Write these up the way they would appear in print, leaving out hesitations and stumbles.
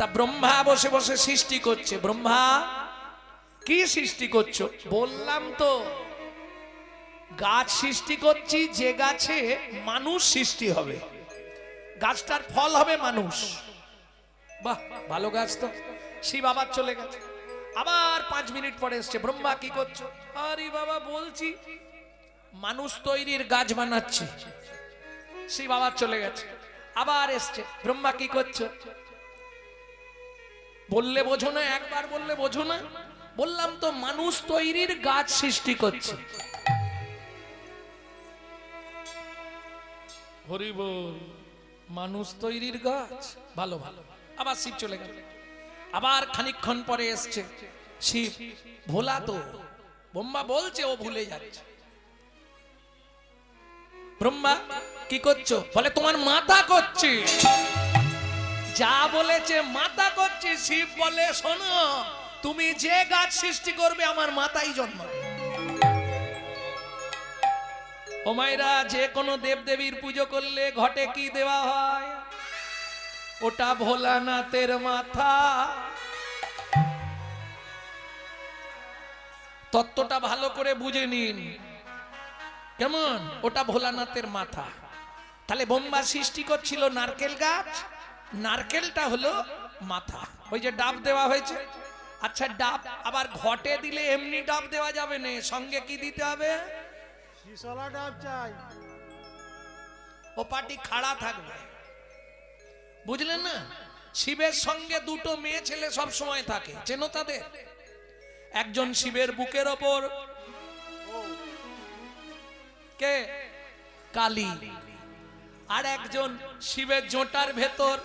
তা ব্রহ্মা বসে বসে সৃষ্টি করছে। ব্রহ্মা কি সৃষ্টি করছো? বললাম তো গাছ সৃষ্টি করছি, যে গাছে মানুষ সৃষ্টি হবে, গাছটার ফল হবে মানুষ। বাহ, ভালো গাছ তো। শিব আবার চলে গেছে, আবার 5 মিনিট পরে এসছে। ব্রহ্মা কি করছো? আরে বাবা বলছি মানুষ তৈরির গাছ বানাচ্ছি। শিব আবার চলে গেছে, আবার এসছে। ব্রহ্মা কি করছো? বললে বোঝো না, একবার বললে বোঝো না। বললাম তো মানুষ তৈরির গাছ সৃষ্টি করছে। হরি বল, মানুষ তৈরির গাছ। ভালো ভালো। আবার শিব চলে গেল, আবার খানিকক্ষণ পরে এসছে শিব। ভোলা তো, ব্রহ্মা বলছে ও ভুলে যাচ্ছে। ব্রহ্মা কি করছো? বলে তোমার মাথা করছি। যা বলেছে মাথা করছি। শিব বলে শোনো, তুমি যে গাছ সৃষ্টি করবে আমার মাথায় জন্মাবে। ও মায়েরা, যে কোনো দেবদেবীর পুজো করলে ঘটে কি দেওয়া হয়? ওটা ভোলানাথের মাথা। তত্ত্বটা ভালো করে বুঝে নিন। কেমন? ওটা ভোলানাথের মাথা। তাহলে ব্রহ্মা সৃষ্টি করছিল নারকেল গাছ, নারকেলটা হলো মাথা। ওই যে ডাব দেওয়া হয়েছে। আচ্ছা, ডাব আবার ঘটে দিলে এমনি ডাব দেওয়া যাবে না, সঙ্গে কি দিতে হবে? শিশলা ডাব চাই। ও পাটি খাড়া থাকবে, বুঝলেন না? শিবের সঙ্গে দুটো মেয়ে ছেলে সব সময় থাকে, চেনো তাদের? একজন শিবের বুকের ওপর কে? কালী। আর একজন শিবের জোটার ভেতর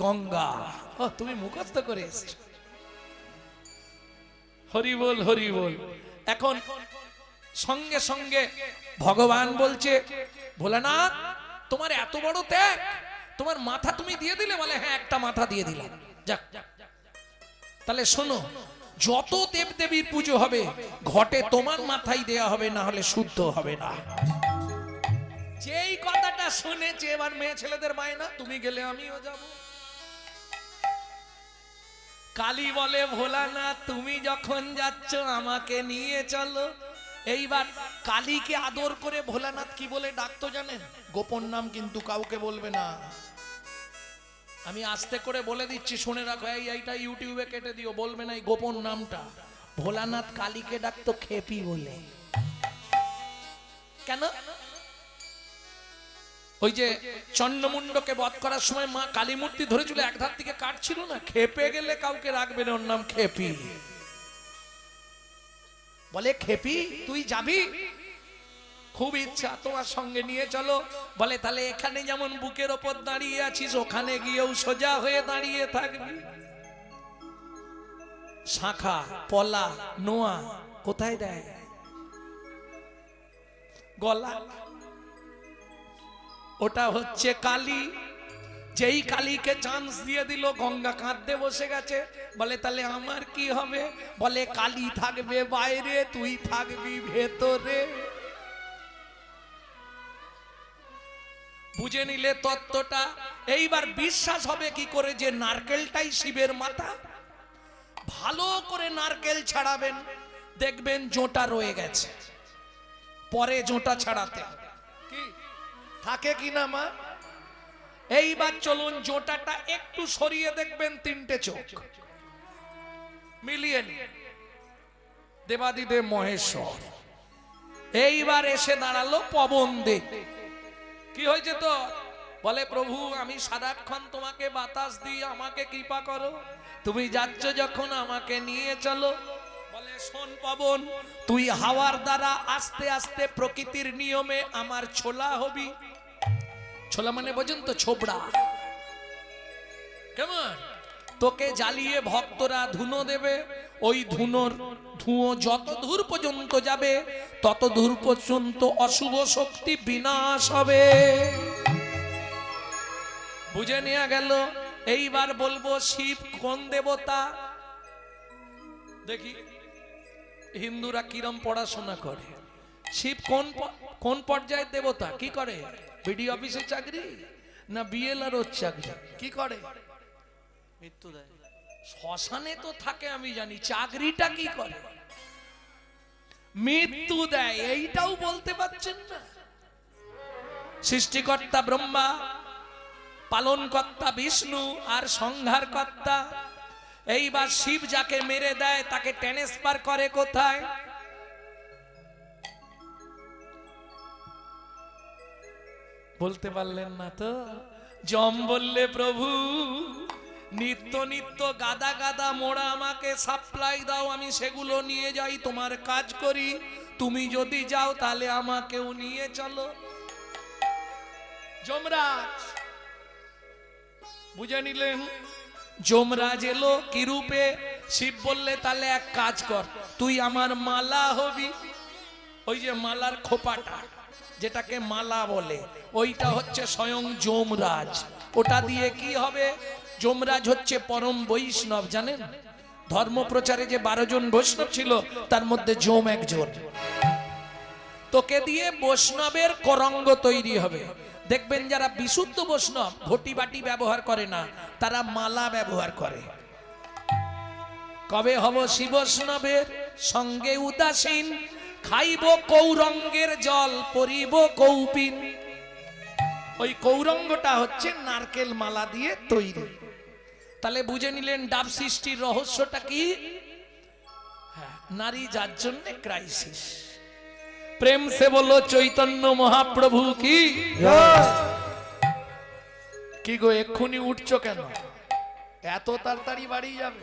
গঙ্গা। ও, তুমি মুখস্থ করে এসেছো। হরি বল, হরি বল। এখন সঙ্গে সঙ্গে ভগবান বলছে, ভোলানাথ তোমার এত বড় ত্যাগ, তোমার মাথা তুমি দিয়ে দিলে? বলে হ্যাঁ, একটা মাথা দিয়ে দিলাম। যাক, তাহলে শোনো, যত দেবদেবীর পুজো হবে ঘটে তোমার মাথায় দেয়া হবে, না হলে শুদ্ধ হবে না। যেই কথাটা শুনেছে, এবার মেয়ে ছেলেদের বায়না, তুমি গেলে আমিও যাব। কালী বলে ভোলানাথ তুমি যখন যাচ্ছ আমাকে নিয়ে চলো। এইবার কালীকে আদর করে ভোলানাথ কি বলে ডাকতো জানেন? গোপন নাম কিন্তু কাউকে বলবে না। আমি আস্তে করে বলে দিচ্ছি, শুনে রাখো। এইটা ইউটিউবে কেটে দিও, বলবে না এই গোপন নামটা। ভোলানাথ কালীকে ডাকতো খেপি বলে। কেন? ওই যে চন্ডমুন্ডকে বধ করার সময় মা কালী মূর্তি ধরেছিল, এক ধার থেকে কাটছিল না, খেপে গেলে কাউকে রাখবে না, ওর নাম খেপি। বলে খেপি তুই যাবি? খুব ইচ্ছা, তোমার সঙ্গে নিয়ে চলো। বলে তাহলে এখানে যেমন বুকের ওপর দাঁড়িয়ে আছিস, ওখানে গিয়েও সোজা হয়ে দাঁড়িয়ে থাকবি। শাখা, পলা, নোয়া কোথায় দেয়? গলা। ওটা হচ্ছে কালী। যেই কালীকে চান্স দিয়ে দিল, গঙ্গা কাঁদতে বসে গেছে। বলে তাহলে আমার কি হবে? বলে কালী থাকবে বাইরে, তুই থাকবি ভেতরে। বুঝে নিলে তত্ত্বটা। এইবার বিশ্বাস হবে কি করে যে নারকেলটাই শিবের মাথা? ভালো করে নারকেল ছাড়াবেন, দেখবেন জোঁটা রয়ে গেছে, পরে জোঁটা ছাড়াতে কি থাকে কিনা মা? এইবার চলুন জোঁটাটা একটু সরিয়ে দেখবেন, 3টে চোখ মিলিয়ে নিন। দেবাদিদেব মহেশ্বর। এইবার এসে দাঁড়ালো পবন দেব। কি হয়েছে তো? বলে প্রভু আমি সারাক্ষণ তোমাকে বাতাস দিই, আমাকে কৃপা করো, তুমি যাচ্ছ যখন আমাকে নিয়ে চলো। বলে শোন পবন, তুই হাওয়ার দ্বারা আস্তে আস্তে প্রকৃতির নিয়মে আমার ছোলা হবি। ছোলা মানে বোঝেন তো? ছোবড়া। কেমন? তোকে জ্বালিয়ে ভক্তরা ধুনো দেবে। ওই ধুনোর ধুঁয়ো যত দূর পর্যন্ত যাবে তত দূর পর্যন্ত অশুভ শক্তি বিনাশ হবে। বুঝে নেওয়া গেল। এইবার বলবো শিব কোন দেবতা? দেখি হিন্দুরা কিরম পড়াশোনা করে। শিব কোন পর্যায়ের দেবতা? কি করে? বিডি অফিসে চাকরি না বিএলআর চাকরি? কি করে? মৃত্যু দেয়। শ্মশানে তো থাকে আমি জানি, চাকরিটা কি করে? মৃত্যু দেয়, এইটাও বলতে পারছেন না। সৃষ্টিকর্তা ব্রহ্মা, পালনকর্তা বিষ্ণু, আর সংহারকর্তা। এইবার শিব যাকে মেরে দেয় তাকে ট্রান্সফার করে কোথায়? বলতে পারলেন না তো? যম বললে প্রভু নিত্য নিত্য গাদা গাদা মোড়া আমাকে সাপ্লাই দাও, আমি সেগুলো নিয়ে যাই, তোমার কাজ করি। তুমি যদি যাও তাহলে আমাকেও নিয়ে চলো। যমরাজ বুঝে নিলেন। যমরাজ এলো কি রূপে? শিব বললে তাহলে এক কাজ কর, তুই আমার মালা হবি। ওই যে মালার খোপাটা, যেটাকে মালা বলে, ওইটা হচ্ছে স্বয়ং যমরাজ। ওটা দিয়ে কি হবে? যমরাজ হচ্ছে পরম বৈষ্ণব, জানেন? ধর্ম প্রচারে যে 12 জন বৈষ্ণব ছিল তার মধ্যে যম একজন। তোকে দিয়ে বৈষ্ণবের করঙ্গ তৈরি হবে। দেখবেন যারা বিশুদ্ধ বৈষ্ণব ঘটি বাটি ব্যবহার করে না, তারা মালা ব্যবহার করে। কবে হব শিব বৈষ্ণবের সঙ্গে উদাসীন, খাইব কৌরঙ্গের জল, পরিব কৌপিন। ওই কৌরঙ্গটা হচ্ছে নারকেল মালা দিয়ে তৈরি। তাহলে বুঝে নিলেন ডাব সৃষ্টির রহস্যটা কি? নারী যার জন্য ক্রাইসিস। প্রেম সে বলো চৈতন্য মহাপ্রভু কি। কি গো এক্ষুনি উঠছো কেন? এত তাড়াতাড়ি বাড়ি যাবে?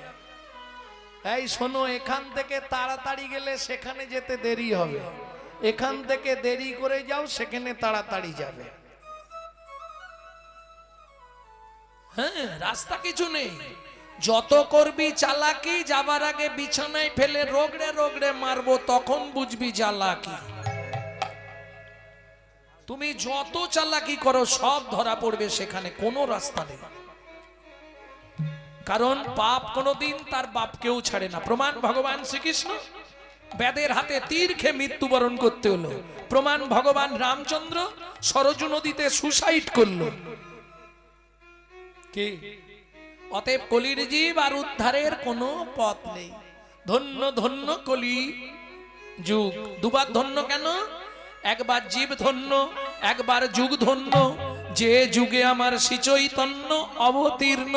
এই শোনো, এখান থেকে তাড়াতাড়ি গেলে সেখানে যেতে দেরি হবে, এখান থেকে দেরি করে যাও সেখানে তাড়াতাড়ি যাবে। হ্যাঁ, রাস্তা কিছু নেই। যত করবি চালাকি, যাবার আগে বিছানায় ফেলে রগড়ে রগড়ে মারবো, তখন বুঝবি চালাকি। তুমি যত চালাকি করো সব ধরা পড়বে, সেখানে কোনো রাস্তা নেই। কারণ পাপ কোনোদিন তার বাপকেও ছাড়ে না। প্রমাণ ভগবান শ্রীকৃষ্ণ বেদের হাতে তীর খেয়ে মৃত্যুবরণ করতে হলো। প্রমাণ ভগবান রামচন্দ্র সরজু নদীতে সুসাইড করলো। কি? অতএব কলির জীব আর উদ্ধারের কোনো পথ নেই। ধন্য ধন্য কলি যুগ। দুবার ধন্য কেন? একবার জীব ধন্য, একবার যুগ ধন্য, যে যুগে আমার শ্রী চৈতন্য অবতীর্ণ।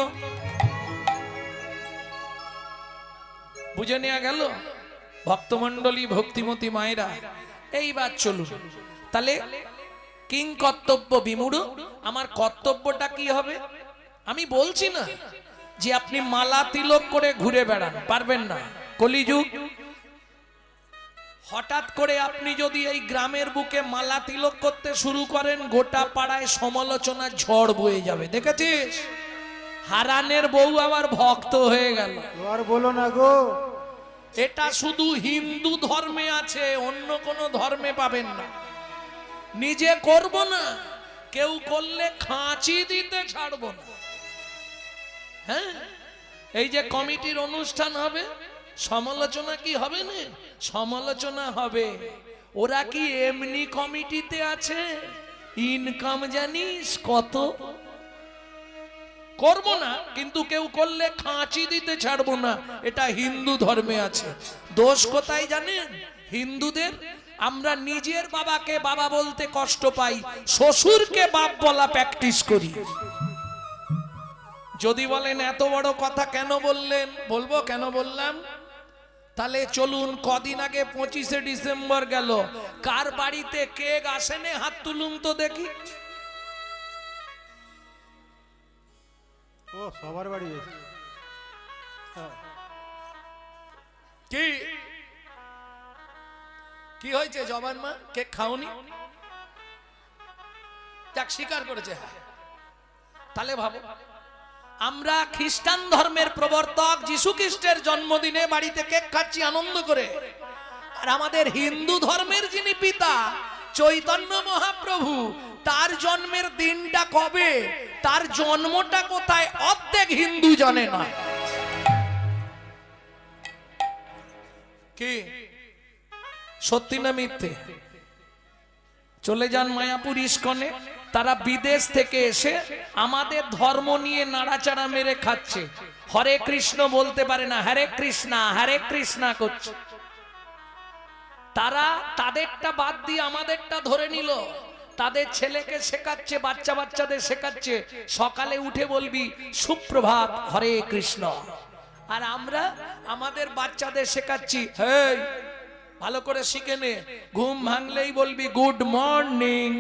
বুঝে নেওয়া গেল ভক্তমন্ডলী, ভক্তিমতী মায়েরা। এইবার চলুন তাহলে কিং কর্তব্য বিমূঢ়। আমার কর্তব্যটা কি হবে? আমি বলছি না যে আপনি মালা তিলক করে ঘুরে বেড়ান, পারবেন না। কলিযুগ। হঠাৎ করে আপনি যদি এই গ্রামের বুকে মালা তিলক করতে শুরু করেন, গোটা পাড়ায় সমালোচনার ঝড় বয়ে যাবে। দেখেছিস? হারানের বউ আবার ভক্ত হয়ে গেল। আর বলো না গো। এটা শুধু হিন্দু ধর্মে আছে, অন্য কোন ধর্মে পাবেন না। নিজে করব না, কেউ করলে খাঁচি দিতে ছাড়ব না। হ্যাঁ, এই যে কমিটির অনুষ্ঠান হবে, সমালোচনা কি হবে না? সমালোচনা হবে। ওরা কি এমনি কমিটিতে আছে? ইনকাম জানিস কত? করব না, কিন্তু কেউ করলে খাঁচি দিতে ছাড়বো না। এটা হিন্দু ধর্মে আছে। দোষ কোথায় জানেন? হিন্দুদের। আমরা নিজের বাবাকে বাবা বলতে কষ্ট পাই, শ্বশুরকে বাপ বলা প্র্যাকটিস করি। যদি বলেন এত বড় কথা কেন বললেন, বলবো কেন বললাম। তাহলে চলুন, কদিন আগে 25শে ডিসেম্বর গেল, কার বাড়িতে কেক আসেনে? হাত তুলুন তো দেখি। ও সবার বাড়ি গেছে। কি কি হয়েছে জবান মা? কেক খাওনি? যাক, স্বীকার করেছে। তাহলে ভাবো, আমরা খ্রিস্টান ধর্মের প্রবর্তক যীশু খ্রিস্টের জন্মদিনে বাড়িতে কেক খাচ্ছি আনন্দ করে, আর আমাদের হিন্দু ধর্মের যিনি পিতা চৈতন্য মহাপ্রভু, তার জন্মের দিনটা কবে, তার জন্মটা কোথায়, অর্ধেক হিন্দু জানে না। কি সত্যি না মিথ্যে? চলে যান মায়াপুর ইস্কনে, তারা বিদেশ থেকে এসে আমাদের ধর্ম নিয়ে নাড়াচাড়া মেরে খাচ্ছে, হরে কৃষ্ণ বলতে পারে না, হরে কৃষ্ণা করছে। তারা তাদেরটা বাদ দিয়ে আমাদেরটা ধরে নিল, তাদের ছেলেকে শেখাচ্ছে, বাচ্চাদের শেখাচ্ছে সকালে উঠে বলবি সুপ্রভাত হরে কৃষ্ণ, আর আমরা আমাদের বাচ্চাদের শেখাচ্ছি হেই ভালো করে শিখে নে, ঘুম ভাঙলেই বলবি গুড মর্নিং।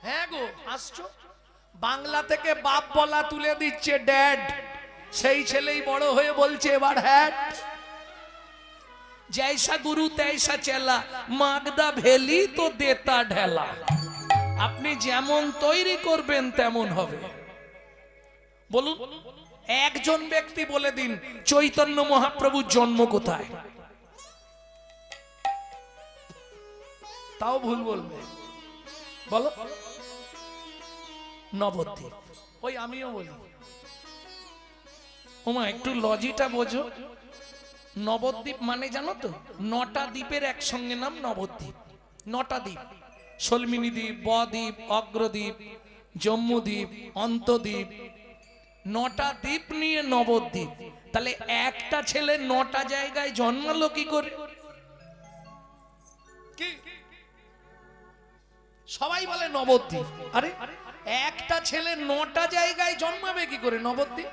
হ্যাঁ গো আসছো, বাংলা থেকে বাপ বলা তুলে দিচ্ছে ড্যাড, সেই ছেলেই বড় হয়ে বলছে এবার হ্যাট। जैसा गुरु तैसा चेला मागदा भेली तो देता ढेला। আপনি যেমন তৈরি করবেন তেমন হবে। বলুন একজন ব্যক্তি বলে দিন চৈতন্য মহাপ্রভুর জন্ম কোথায়? তাও ভুল বলবে, বলো। নবদ্বীপ। ওই আমিও বলি ওমা একটু লজিটা বোঝো। নবদ্বীপ মানে জানো তো, 9টা দ্বীপের একসঙ্গে নাম নবদ্বীপ। 9টা দ্বীপ, সলমিনী দ্বীপ, বদ্বীপ, অগ্রদ্বীপ, জম্মুদ্বীপ, অন্তদ্বীপ, 9টা দ্বীপ নিয়ে নবদ্বীপ। তাহলে একটা ছেলে 9টা জায়গায় জন্মালো কি করে? কি সবাই বলে নবদ্বীপ, আরে একটা ছেলে 9টা জায়গায় জন্মাবে কি করে? নবদ্বীপ।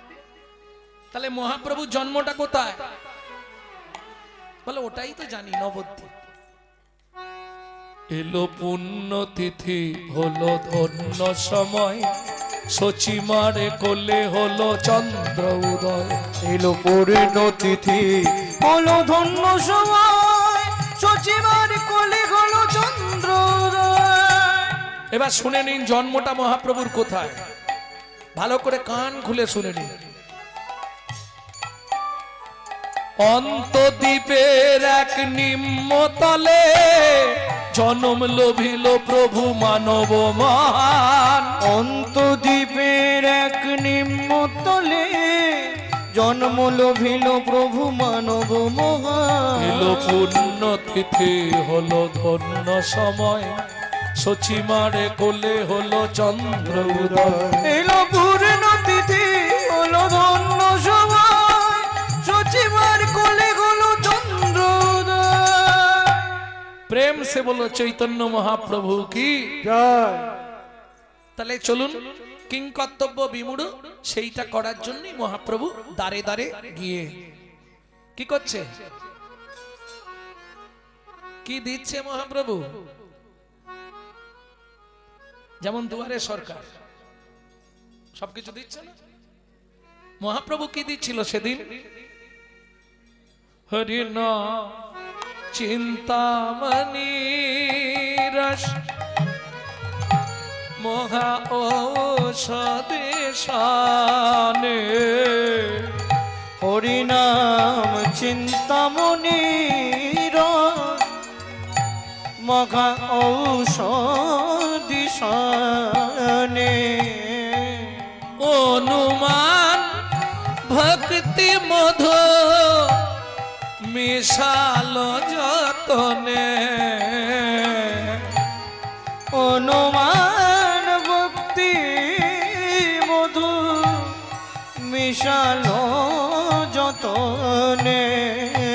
তাহলে মহাপ্রভুর জন্মটা কোথায়? বলে ওটাই তো জানি, নবদ্বীপ। এলো পুণ্য তিথি হলো ধন্য সময়, সচিমারে কোলে হলো চন্দ্র উদয়। এলো পূর্ণ তিথি হলো ধন্য সময়, সচিবার কোলে হলো চন্দ্র। এবার শুনে নিন জন্মটা মহাপ্রভুর কোথায়, ভালো করে কান খুলে শুনে নিন। অন্তদ্বীপের এক নিম্নতলে জন্ম লোভিল প্রভু মানব মহান। অন্তদ্বীপের এক নিম্নতলে জন্ম লোভিল প্রভু মানব মহান। এলো পুণ্য তিথি হলো ধন্য সময়, সচিমারে কোলে হলো চন্দ্র উদয়। এলো পূর্ণ তিথি হলো ধন্য সময়, সচিবার কোলে হলো চন্দ্র। প্রেম সে বলো চৈতন্য মহাপ্রভু কি জয়। তাহলে চলুন কিং কর্তব্য বিমূঢ় সেইটা করার জন্যই মহাপ্রভু দাঁড়ে দাঁড়ে গিয়ে কি করছে, কি দিচ্ছে মহাপ্রভু? যেমন দুয়ারে সরকার সবকিছু দিচ্ছে না, মহাপ্রভু কি দিচ্ছিল সেদিন? হরি নাম চিন্তামণি রস মহা ঔষধে শানে। হরিনাম চিন্তামণি মহা ঔষধি শানে। অনুমান ভক্তি মধু মিশালো যতনে। অনুমান ভক্তি মধু মিশালো যতনে।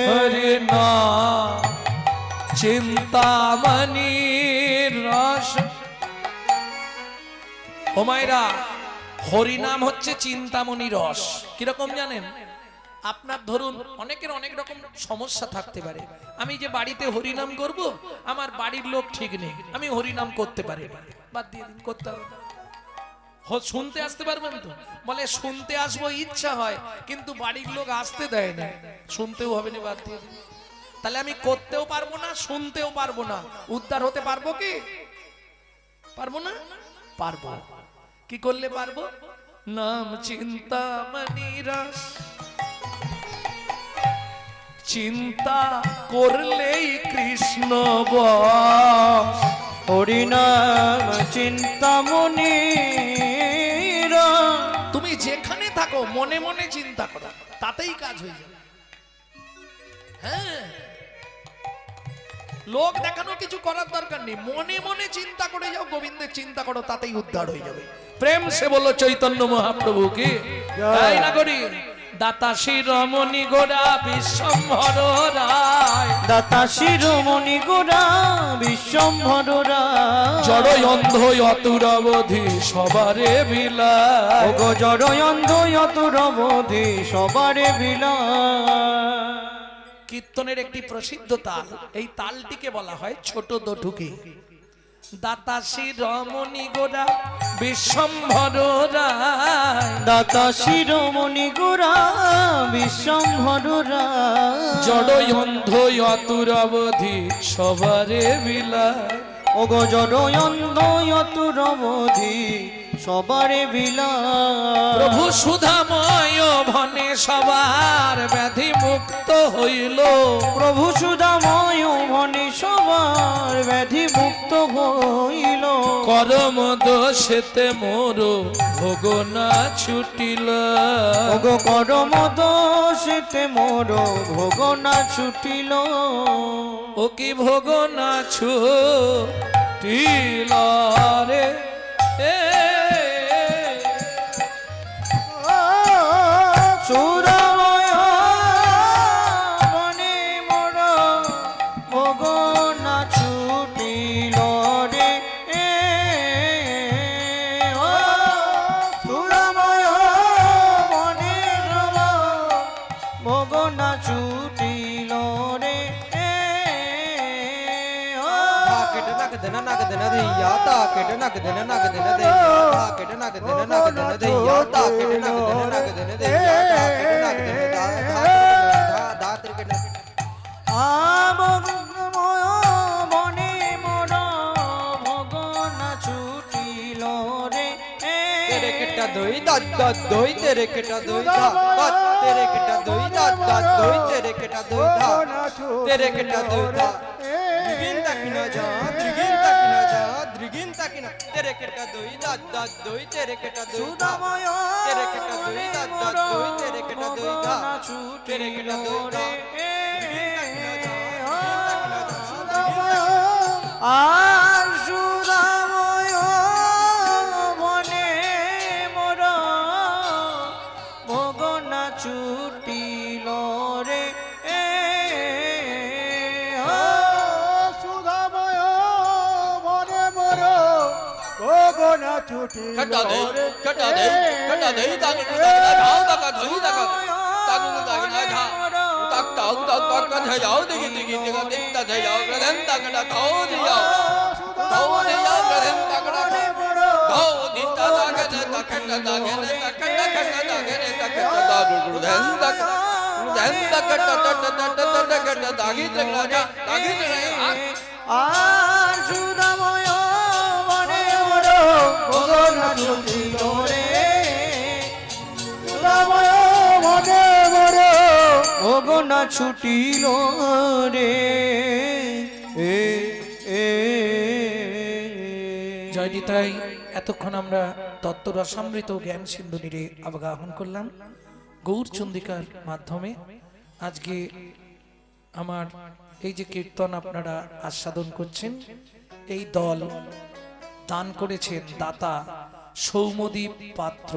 হরি নাম চিন্তামণি রস। ও মায়েরা, হরিনাম হচ্ছে চিন্তামণি রস। কিরকম জানেন? আপনার ধরুন অনেকের অনেক রকম সমস্যা থাকতে পারে। আমি যে বাড়িতে হরিনাম করব, আমার বাড়ির লোক ঠিক নেই, আমি হরিনাম করতে পারি না, বাদ দিয়ে দিন, করতে হবে না। শুনতে আসতে পারবেন তো? বলে শুনতে আসবো ইচ্ছা হয়, কিন্তু বাড়ির লোক আসতে দেয় না, শুনতেও হবে না, বাদ দিয়ে দিন। তাহলে আমি করতেও পারবো না, শুনতেও পারবো না, উদ্ধার হতে পারবো কি? পারবো না? পারবো। কি করলে পারবো? নাম চিন্তামণি রস। চিন্তা করলেই কৃষ্ণ বস। হরিনাম চিন্তামণি তুমি যেখানে থাকো মনে মনে চিন্তা করো, তাতেই কাজ হয়ে যাবে। হ্যাঁ, লোক দেখানো কিছু করার দরকার নেই, মনে মনে চিন্তা করে যাও, গোবিন্দের চিন্তা করো, তাতেই উদ্ধার হয়ে যাবে। প্রেম সে বলল চৈতন্য মহাপ্রভু কি তাই না করি। দাতা শিরোমণি গোরা বিশ্বম্ভর রায়, দাতা শিরোমণি গোরা বিশ্বম্ভর রায়, জড় অন্ধ অতুরবধি সবারে বিলা, ওগো জড় অন্ধ অতুরবধি সবারে বিলা। কীর্তনের একটি প্রসিদ্ধ তাল, এই তালটিকে বলা হয় ছোট দঠুকি। দাতা শিরোমণি গোরা বিশ্বম্ভর রায়, দাতা শিরোমণি গোরা বিশ্বম্ভর রায়, জড় অন্ধ অতুরবধি সবারে বিলা, ওগো জড় অন্ধ অতুরবধি সবারে বিলা। প্রভু সুধাময় ভনে সবার ব্যাধি মুক্ত হইল, প্রভু সুধাময় ভনে সবার ব্যাধি মুক্ত হইল, করম দোষেতে মোর ভোগ না ছুটিল, ওগো করম দোষেতে মোর ভোগ না ছুটিল, ও কি ভোগ না ছুটিল রে এ সুরাময় বনে মোর ভোগ না ছুটিল রে এ ও সুরাময় বনে ভোগ না ছুটিল রে এ ও বনে মোর ভোগ না ছুটিল রে तेरे केटा दोई दाद दाद दोई तेरे केटा दोई दाद तेरे केटा दोई दाद दाद दोई तेरे केटा दोई दाद तेरे केटा दोई दाद द्रिगिन तकिना जा द्रिगिन तकिना जा द्रिगिन तकिना तेरे केटा दोई दाद दाद दोई तेरे केटा दोई दाद সুদাময় तेरे केटा दोई दाद दाद दोई तेरे केटा दोई दाद तेरे केटा दोई दाद আর সুদাময় বনে মোর ভোগ না ছুটিল রে এ সুদাময় বনে মোর ভোগ না ছুটিল कटा दे कटा दे ताक धाव तक धोई तक ताक ताक ना घा तक ताक ताक ताक का जाओ दिगी दिगी दिगा दिगता जाओ गदन तक ना ताओ दिया गदन तक ना ताओ दिता तक तक ना तक तक गदन तक दागी तक ना जा दागी আর সুদাময় বনে মোর ভোগ না ছুটিল রে সুদাময় বনে মোর ভোগ না ছুটিল রে এ এ জয় নিতাই। এতক্ষণ আমরা তত্ত্ব রসামৃত জ্ঞান সিন্ধু নীরে অবগাহন করলাম গৌর চন্দিকার মাধ্যমে। আজকে আমার এই যে কীর্তন আপনারা আস্বাদন করছেন, এই দল দান করেছেন দাতা সৌমদীপ পাত্র,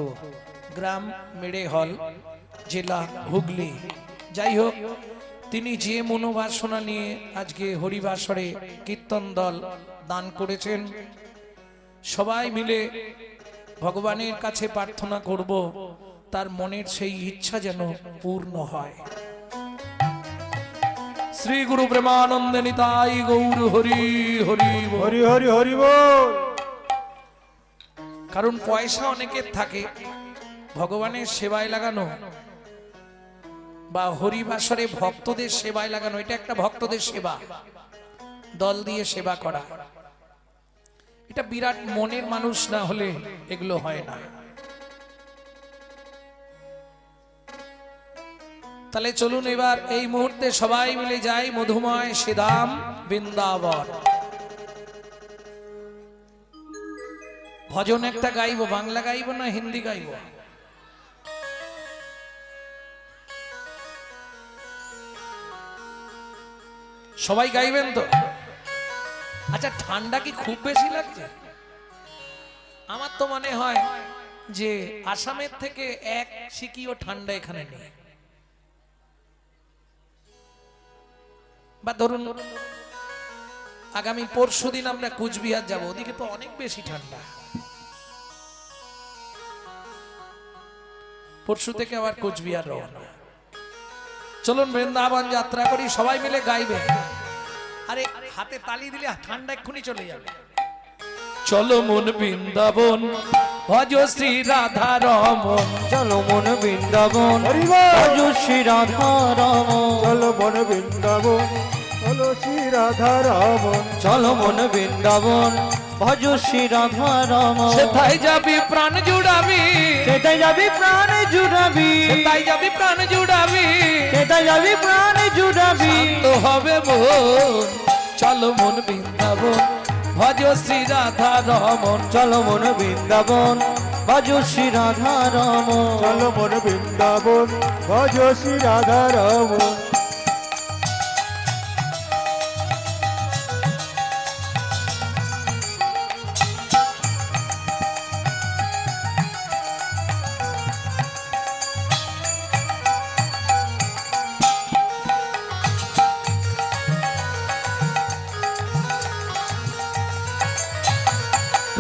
গ্রাম মেড়েহল, জেলা হুগলি। যাই হোক, তিনি যে মনোবাসনা নিয়ে আজকে হরিবাসরে কীর্তন দল দান করেছেন, সবাই মিলে ভগবানের কাছে প্রার্থনা করব তার মনের সেই ইচ্ছা যেন পূর্ণ হয়। শ্রী গুরু প্রেমানন্দে নিতাই গৌর হরি হরি বল। হরি হরি হরি বল। কারণ পয়সা অনেকের থাকে ভগবানের সেবায় লাগানো বা হরিবাসরে ভক্তদের সেবায় লাগানো, এটা একটা ভক্তদের সেবা, দল দিয়ে সেবা করা, এটা বিরাট মনের মানুষ না হলে এগুলো হয় না। তাহলে চলুন এবার এই মুহূর্তে সবাই মিলে যাই মধুময় শ্রীধাম বৃন্দাবন। ভজন একটা গাইবো, বাংলা গাইবো না হিন্দি গাইবো? সবাই গাইবেন তো? আচ্ছা ঠান্ডা কি খুব বেশি লাগছে? আমার তো মনে হয় যে আসামের থেকে এক সিকিও ঠান্ডা এখানে নেই। বা ধরুন আগামী পরশুদিন আমরা কুচবিহার যাব, ওদিকে তো অনেক বেশি ঠান্ডা। পরশু থেকে আবার কুচবিহার রওনা। চলুন বৃন্দাবন যাত্রা করি, সবাই মিলে গাইবেন। আরে হাতে তালি দিলে ঠান্ডা এক্ষুনি চলে যাবে। চলো মন বৃন্দাবন ভজ শ্রী রাধা রমন, চলো মন বৃন্দাবন ভজ শ্রী রাধা রমন, চলো মন বৃন্দাবন চলো শ্রী রাধা রমন, চলো মন বৃন্দাবন ভজ শ্রী রাধা রমন। সেটাই যাবি প্রাণ জুড়াবি, সেটাই যাবি প্রাণ জুড়াবি, সেটাই যাবি প্রাণ জুড়াবি, সেটাই যাবি প্রাণ জুড়াবি। তো হবে মন, চলো মন বৃন্দাবন ভজ শ্রী রাধা রমন, চলো মন বৃন্দাবন ভজ শ্রী রাধা রমন, চলো মন বৃন্দাবন ভজ শ্রী রাধা রমন।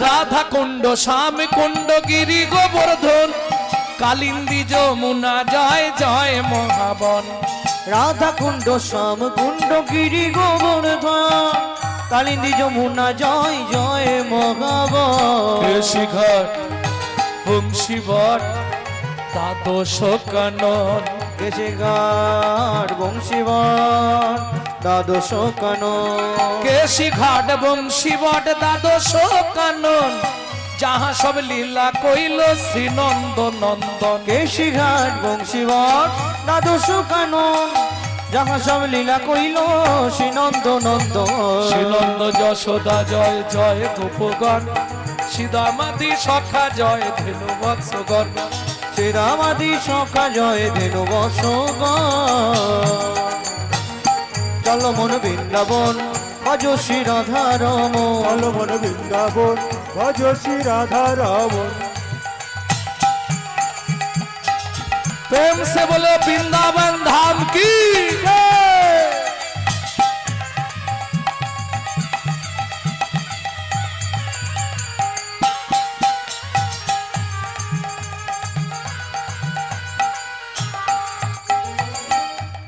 রাধা কুণ্ড শ্যাম কুণ্ড গিরি গোবর্ধন, কালিন্দী যমুনা জয় জয় মহাবন। রাধা কুণ্ড শ্যাম কুণ্ড গিরি গোবর্ধন, কালিন্দী যমুনা জয় জয় মহাবন। কেশিঘাট বংশীবট দ্বাদশ কানন, কেশে ঘাট বংশীবন দ্বাদশ কানন, কেশিঘাট বংশীবট দ্বাদশ কানন, যাহা সব লীলা কইল শ্রীনন্দ নন্দন। কেশি ঘাট বংশীবন দ্বাদশ কানন, যাহা সব লীলা কইল শ্রীনন্দ নন্দন। শ্রীনন্দ যশোদা জয় জয় গোপগণ, সীতামাতি সখা জয় ধেনু বৎসগণ। শ্রীরামাদি সখা জয় ধেনু বৎসগণ। চলো মন বৃন্দাবন ভজ শ্রী রাধা রমন, চলো মন বৃন্দাবন ভজ শ্রী রাধা রমন। प्रेम से बोलो वृंदावन धाम की।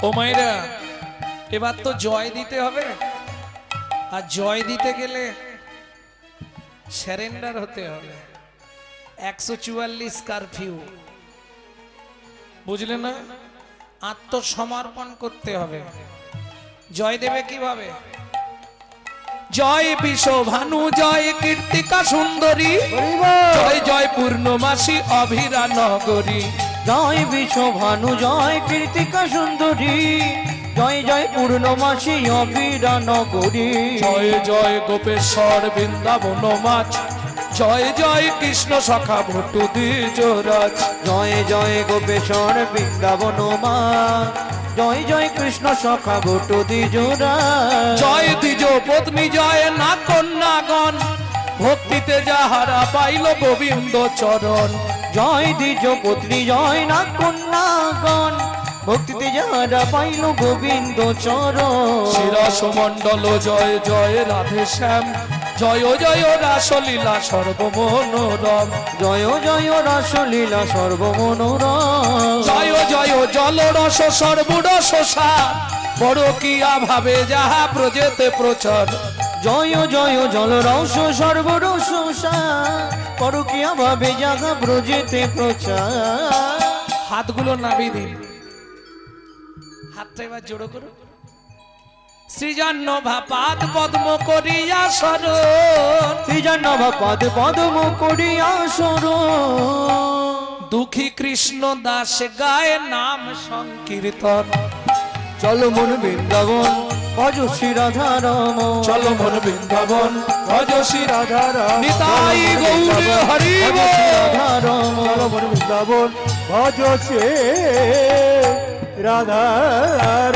ও মায়েরা, এবার তো জয় দিতে হবে, আর জয় দিতে গেলে সারেন্ডার হতে হবে। 144 কারফিউ, বুঝলে না? আত্মসমর্পণ করতে হবে। জয় দেবে কিভাবে? জয় বিশ্ব ভানু জয় কীর্তিকা সুন্দরী, জয় জয় পূর্ণমাসী অভিরা নগরী। জয় বিশ্ব ভানু জয় কীর্তিকা সুন্দরী, জয় জয় পূর্ণমাসী অবিরা নগরী। জয় জয় গোপেশ্বর বৃন্দাবন মাছ, জয় জয় কৃষ্ণ সখা ভট্টু দ্বিজরাজ। জয় জয় গোপেশ্বর বৃন্দাবন মা, জয় জয় কৃষ্ণ সখা ভট্ট দ্বিজরাজ। জয় দ্বিজ পত্নী জয় না কন্যাগণ, ভক্তিতে যাহারা পাইল গোবিন্দ চরণ। জয় দ্বিজ পত্নী জয় না কন্যাগণ, ভক্তিতে যাহারা পাইল গোবিন্দ চরণ। শিরস মণ্ডল জয় জয় রাধে শ্যাম, জয় জয় রাসলীলা সর্বমনোরম। জয় জয় রাসলীলা সর্বমনোরম। জয় জয় জলরস সর্বরস সার, পরকীয়া ভাবে যাহা প্রজেতে প্রচার। জয় জয় জলরস সর্বরস সার, পরকীয়া ভাবে যাহা ব্রজেতে প্রচার। হাতগুলো নাবি দিন, হাতটা এবার জোড়ো করো। সৃজন্য ভাপাত পদ্ম করিয়া শরণ, শ্রীজন্নভা পদ পদম করিয়া শরণ। দুঃখী কৃষ্ণ দাস গায়ে নাম সংকীর্তন। চলো মন বৃন্দাবন ভজ শ্রী রাধা রমন, চলো মন বৃন্দাবন ভজ শ্রী রাধা রমন। নিতাই গৌর হরি ভজ শ্রী রাধা রমন। চলো মন বৃন্দাবন ভজ শ্রী রাধা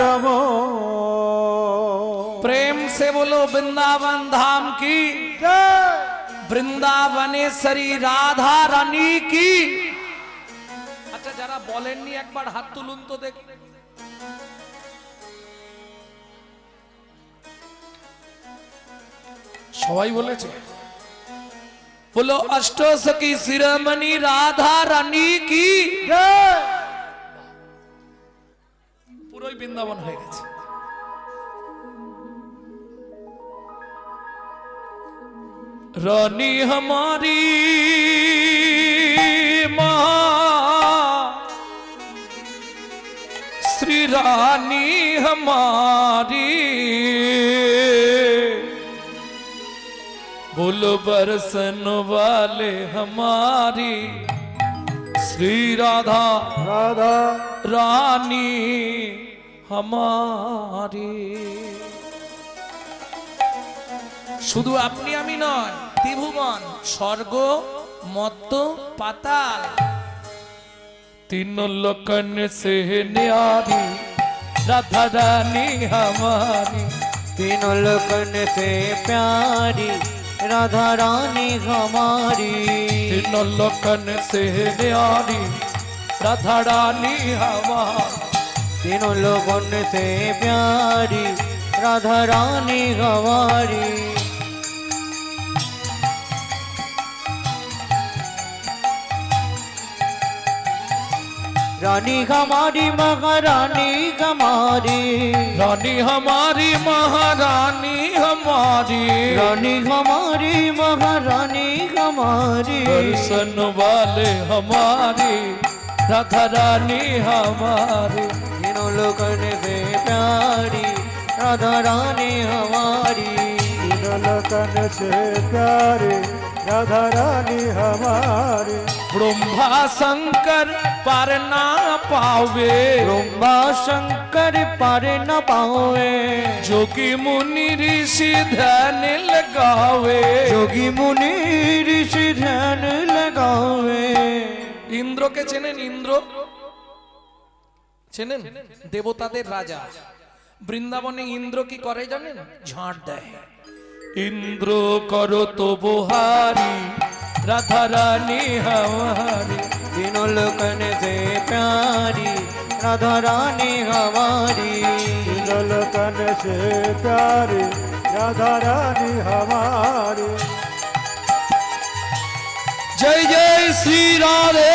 রমন। प्रेम से बोलो वृंदावन धाम की, বৃন্দাবনেশ্বরী রাধা রানী কি। আচ্ছা যারা বলেননি একবার হাত তুলুন তো দেখি। সবাই বলেছে। বলো অষ্টসখী শিরোমণি রাধা রানী কি। পুরোই বৃন্দাবন হয়ে গেছে। रानी हमारी माँ, श्री रानी हमारी, बोलो बरसन वाले हमारी श्री राधा राधा रानी हमारी। শুধু আপনি আমি নয়, ত্রিভুবন, স্বর্গ, মর্ত্য, পাতাল, तीनों लोकन से न्यारी राधा रानी हमारी। तीनों लोकन से प्यारी राधा रानी हमारी। तीनों लोकन से न्यारी राधा रानी हमारी। तीनों लोगों से प्यारी राधा रानी हमारी। रानी हमारी महारानी हमारी। रानी हमारी महारानी हमारी। रानी हमारी महारानी हमारी। दर्शन वाले हमारी राधा रानी हमारी। तीनों लोगों से प्यारी राधा रानी हमारी। तीनों लोकन से प्यारे राधा रानी हमारी। ब्रह्मा शंकर पार ना पावे, ब्रह्मा शंकर पार न पावे। जोगी मुनि ऋषि ध्यान लगावे। जोगी मुनि ऋषि ध्यान लगावे। ইন্দ্রকে চেনেন? ইন্দ্র চেনেন? দেবতাদের রাজা। বৃন্দাবনে ইন্দ্র কি করে জানেন? ঝাঁট দেয়। ইন্দ্র করো তো বহারি রাধা রানী हमारी। तीनों लोकन से प्यारी राधा रानी हमारी। तीनों लोकन से प्यारे राधा रानी हमारी। जय जय श्री राधे।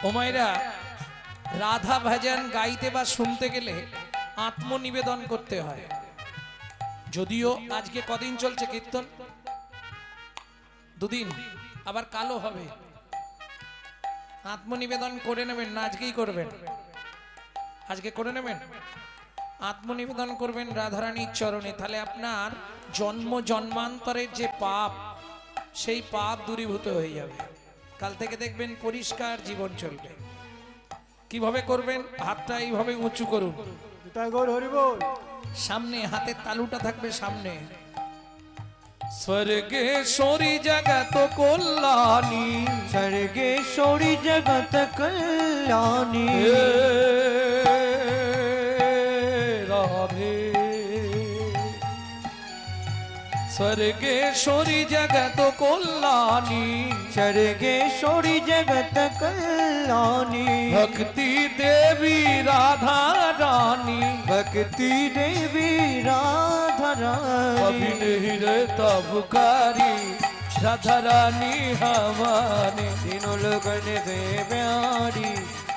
ওমাইরা রাধা ভজন গাইতে বা শুনতে গেলে আত্মনিবেদন করতে হয়। যদিও আজকে কদিন চলছে কীর্তন? দুদিন, আবার কালো হবে। আত্মনিবেদন করে নেবেন না? আজকেই করবেন? আজকে করে নেবেন? আত্মনিবেদন করবেন রাধারানীর চরণে, তাহলে আপনার জন্ম জন্মান্তরের যে পাপ, সেই পাপ দূরীভূত হয়ে যাবে। কাল থেকে দেখবেন পরিষ্কার জীবন চলবে। কিভাবে করবেন? হাতটা এইভাবে উঁচু করুন, পিতা গৌর হরি বল। সামনে হাতের তালুটা থাকবে সামনে। স্বর্গেশ্বরী জগত কল্যাণী, स्वर्गेश्वरी जगत कल्याणी। রাধে স্বর্গেশ্বরী জগত কল্যাণী, स्वर्गेश्वरी जगत कल्याणी। भक्ति देवी राधा रानी, भक्ति देवी राधा कभी रानी। नहीं रहता बुखारी राधा रानी हमारी। तीनों लोगों से प्यारी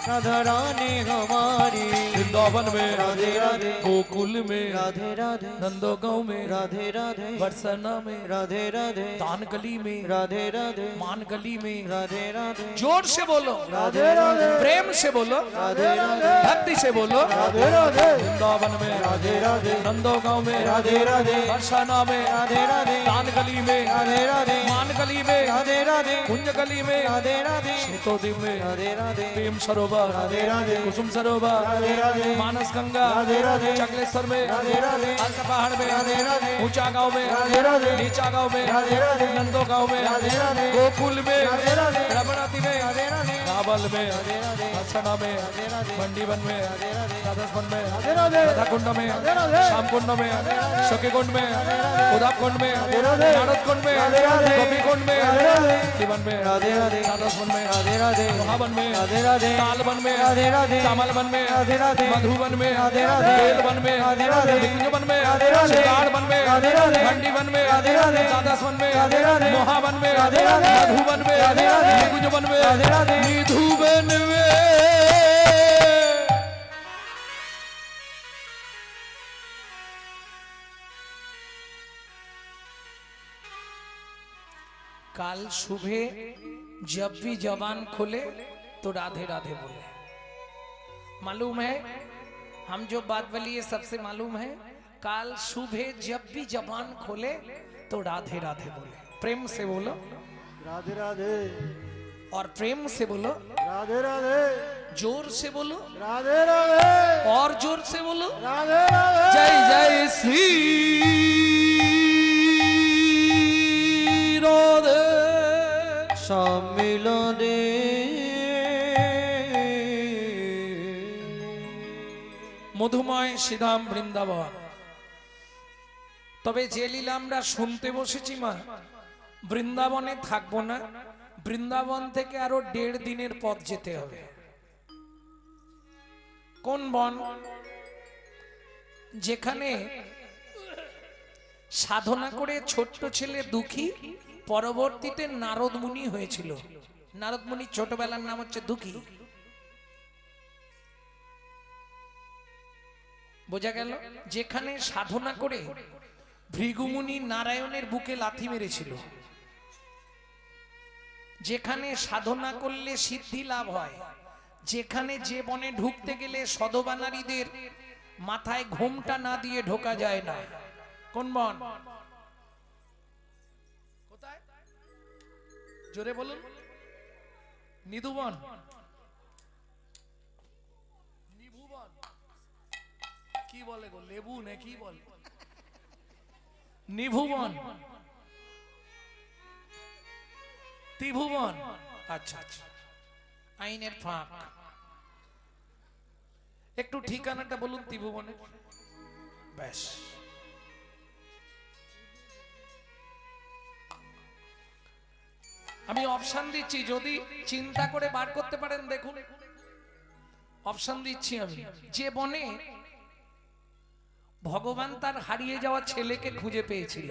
राधा रानी हमारी। वृंदावन में राधे राधे, गोकुल में राधे राधे, नंदगांव में राधे राधे, बरसाना में राधे राधे, दान गली में राधे राधे, मान गली में। राधे राधे, जोर से बोलो, राधे राधे, प्रेम से बोलो, राधे राधे, भक्ति से बोलो। राधे राधे, वृंदावन में राधे राधे, नंदगांव में राधे राधे, बरसाना में राधे राधे, दान गली में राधे राधे, मान वनकली में राधे राधे कुंजकली में राधे राधे शीतोदी में राधे राधे प्रेम सरोवर राधे राधे कुसुम सरोवर राधे राधे मानस गंगा राधे राधे चकलेश्वर में राधे राधे अलका पहाड़ में राधे राधे ऊंचा गांव में राधे राधे नीचा गांव में राधे राधे नंदो गांव में राधे राधे गोकुल में राधे राधे रमणाती में राधे राधे रावल में राधे राधे हसना में राधे राधे मंडीवन में राधे राधे राधास्वन में राधे राधे राधा कुंड में राधे श्याम कुंड में सखी कुंड में उदाप कुंड में राधे नारद कुंड में राधे राधे गोपी कुंड में राधे राधे जीवन में राधे राधे राधास्वन में राधे राधे मोहावन में राधे राधे तालवन में राधे राधे कमलवन में राधे राधे मधुवन में राधे राधे बेलवन में राधे राधे निकुंजवन में राधे राधे शिकारवन में राधे राधे मंडीवन में राधे राधे राधास्वन में राधे राधे मोहावन में राधे राधे मधुवन में राधे राधे निकुंजवन में राधे राधे निधुवन में काल सुबह जब भी जबान खोले तो राधे राधे बोले। मालूम है हम जो बात बोली ये सबसे मालूम है। काल सुबह जब भी जबान खोले तो राधे राधे बोले। प्रेम से बोलो राधे राधे और प्रेम से बोलो, राधे राधे जोर से बोलो राधे राधे और जोर से बोलो। राधे राधे जय जय श्री राधे সম্মিলনে মধুময় শ্রীধাম বৃন্দাবন। তবে যে লীলা আমরা শুনতে বসেছি মা, বৃন্দাবনে থাকবো না, বৃন্দাবন থেকে আরো 1.5 দিনের পথ যেতে হবে। কোন বন? যেখানে সাধনা করে ছোট্ট ছেলে দুঃখী পরবর্তীতে নারদ মুনি হয়েছিল। নারদ মুনির ছোটবেলার নাম হচ্ছে দুঃখী। বোঝা গেল? যেখানে সাধনা করে ভৃগুমুনি নারায়ণের বুকে লাথি মেরেছিল, যেখানে সাধনা করলে সিদ্ধি লাভ হয়, যেখানে যে বনে ঢুকতে গেলে সধবা নারীদের মাথায় ঘোমটা না দিয়ে ঢোকা যায় না। কোন বন? কোথায়? জোরে বলুন। নিধুবন, নিভুবন, কি বলে গো? লেবু না কি বলে? নিভুবন, ত্রিভুবন। আচ্ছা আচ্ছা, আইনের ফাঁক। একটু ঠিকানাটা বলুন ত্রিভুবনের। ব্যাস, আমি অপশন দিচ্ছি, যদি চিন্তা করে বার করতে পারেন দেখুন। অপশন দিচ্ছি আমি। যে বনে ভগবান তার হারিয়ে যাওয়া ছেলেকে খুঁজে পেয়েছিল,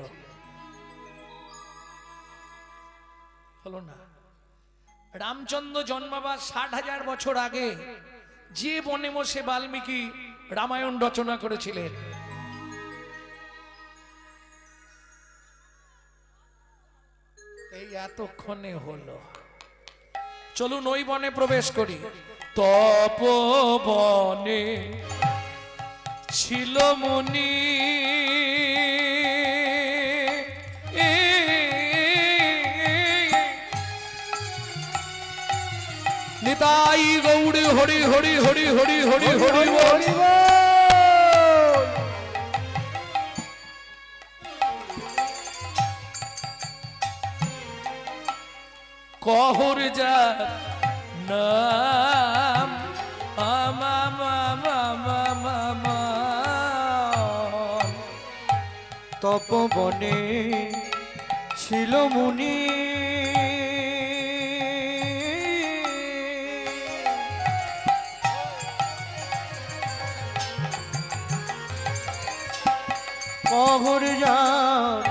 হলো না? রামচন্দ্র জন্মাবার 60,000 বছর আগে যে বনে বসে বাল্মীকি রামায়ণ রচনা করেছিলেন, এই এতক্ষণে হলো। চলুন ওই বনে প্রবেশ করি। তপবনে ছিল মুনি, নিতাই গৌড় হরি হরি হরি হরি হরি হরি বল। কহর যার নাম তপবনে ছিল মুনি, কহর যার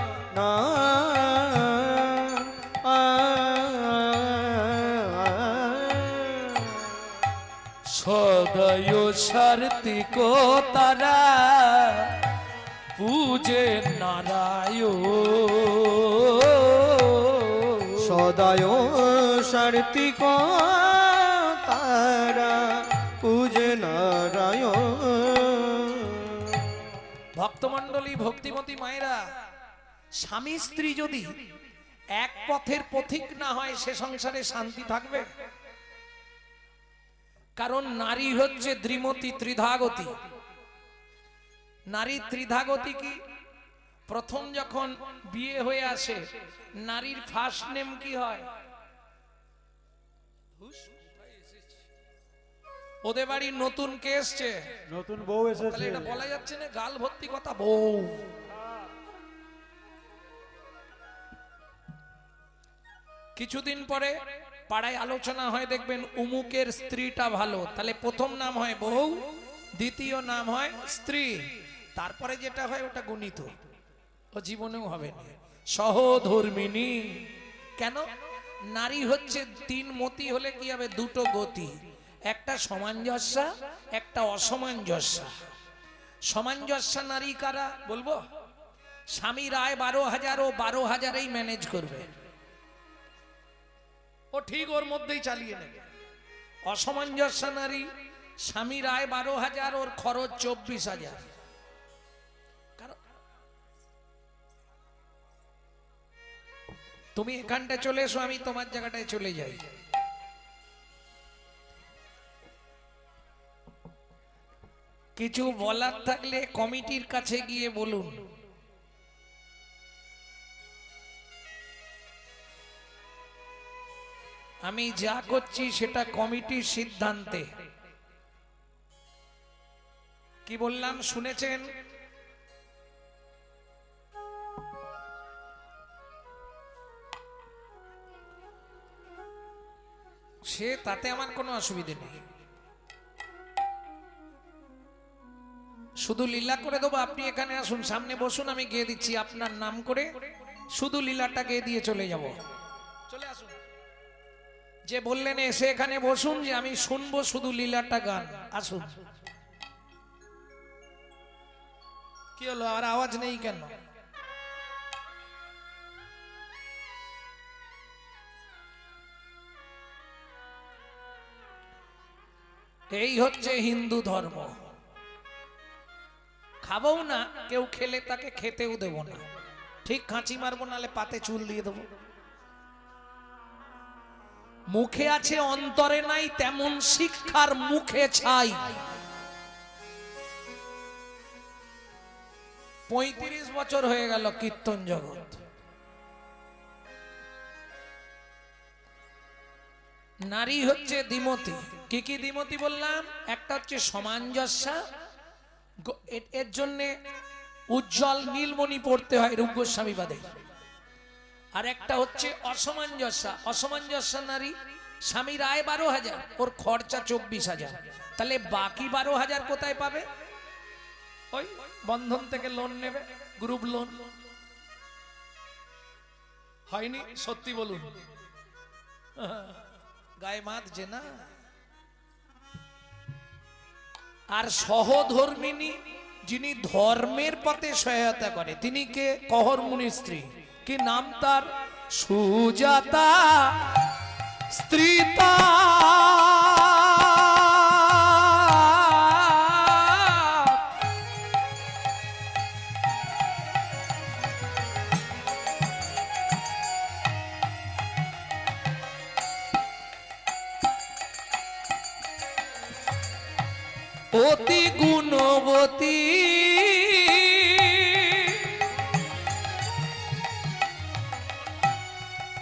সদয় সার্থিক তারা পূজে নারায়ণ, সদায় সার্থিক তারা পূজে নারায়ণ। ভক্তমণ্ডলী, ভক্তিমতী মায়েরা, স্বামী স্ত্রী যদি এক পথের পথিক না হয় সে সংসারে শান্তি থাকবে? কারণ নারী হচ্ছে দ্বিমতী ত্রিধাগতী। নারী ত্রিধাগতী কি? প্রথম যখন বিয়ে হয়ে আসে নারীর ফার্স্ট নেম কি হয়? ওদের বাড়ি নতুন কে এসছে? নতুন বউ তাহলে এসেছে। এটা বলা যাচ্ছে না গাল ভর্তি কথা বউ। কিছুদিন পরে পাড়ায় আলোচনা হয়, দেখবেন উমুকের স্ত্রীটা ভালো, তাহলে প্রথম নাম হয় বউ, দ্বিতীয় নাম হয় স্ত্রী, তারপরে যেটা হয় ওটা গুণিত, ও জীবনেও হবে না। সহধর্মিনী। কেন? নারী হচ্ছে তিন মতি হলে কি হবে? দুটো গতি, একটা সামঞ্জস্য, একটা অসামঞ্জস্য। সামঞ্জস্য নারী কারা বলবো? স্বামীর আয় 12,000, ও 12,000-এই ম্যানেজ করবে, ও ঠিক ওর মধ্যেই চালিয়ে নেবে। অসামঞ্জস্য নারী, স্বামীর আয় 12,000, ওর খরচ 24,000। তুমি এখানটা চলে এসো, আমি তোমার জায়গাটায় চলে যাই। কিছু বলার থাকলে কমিটির কাছে গিয়ে বলুন। আমি যা করছি সেটা কমিটির সিদ্ধান্তে। কি বললাম শুনেছেন? সে তাতে আমার কোনো অসুবিধে নেই, শুধু লীলা করে দেবো। আপনি এখানে আসুন, সামনে বসুন, আমি গেয়ে দিচ্ছি আপনার নাম করে, শুধু লীলাটা গেয়ে দিয়ে চলে যাব। চলে আসুন। যে বললেন এসে এখানে বসুন, যে আমি শুনবো শুধু লীলাটা গান, আসুন। কি হলো, আর আওয়াজ নেই কেন? এই হচ্ছে হিন্দু ধর্ম। খাবও না, কেউ খেলে তাকে খেতেও দেব না, ঠিক খাঁচি মারবো, নালে পাতে চুল দিয়ে দেবো। মুখে আছে অন্তরে নাই, তেমন শিক্ষার মুখে ছাই। 35 বছর হয়ে গেল কীর্তন জগৎ। নারী হচ্ছে দ্বিমতী। কি কি দ্বিমতী বললাম? একটা হচ্ছে সামঞ্জস্য, এর জন্য উজ্জ্বল নীলমণি পড়তে হয় রূপ গোস্বামী বাদে। আর একটা হচ্ছে অসামঞ্জস্য। অসামঞ্জস্য নারী, স্বামীর আয় 12,000, ওর খরচা 24,000, তাহলে বাকি 12,000 কোথায় পাবে? ওই বন্ধন থেকে লোন নেবে, গ্রুপ লোন। হয়নি? সত্যি বলুন, গায়ে মাত যে না। আর সহধর্মিনী, যিনি ধর্মের পথে সহায়তা করে, তিনি কে? কহর মুনির স্ত্রী। কি নাম তার? সুজাতা স্ত্রীতা। অতি গুণবতী,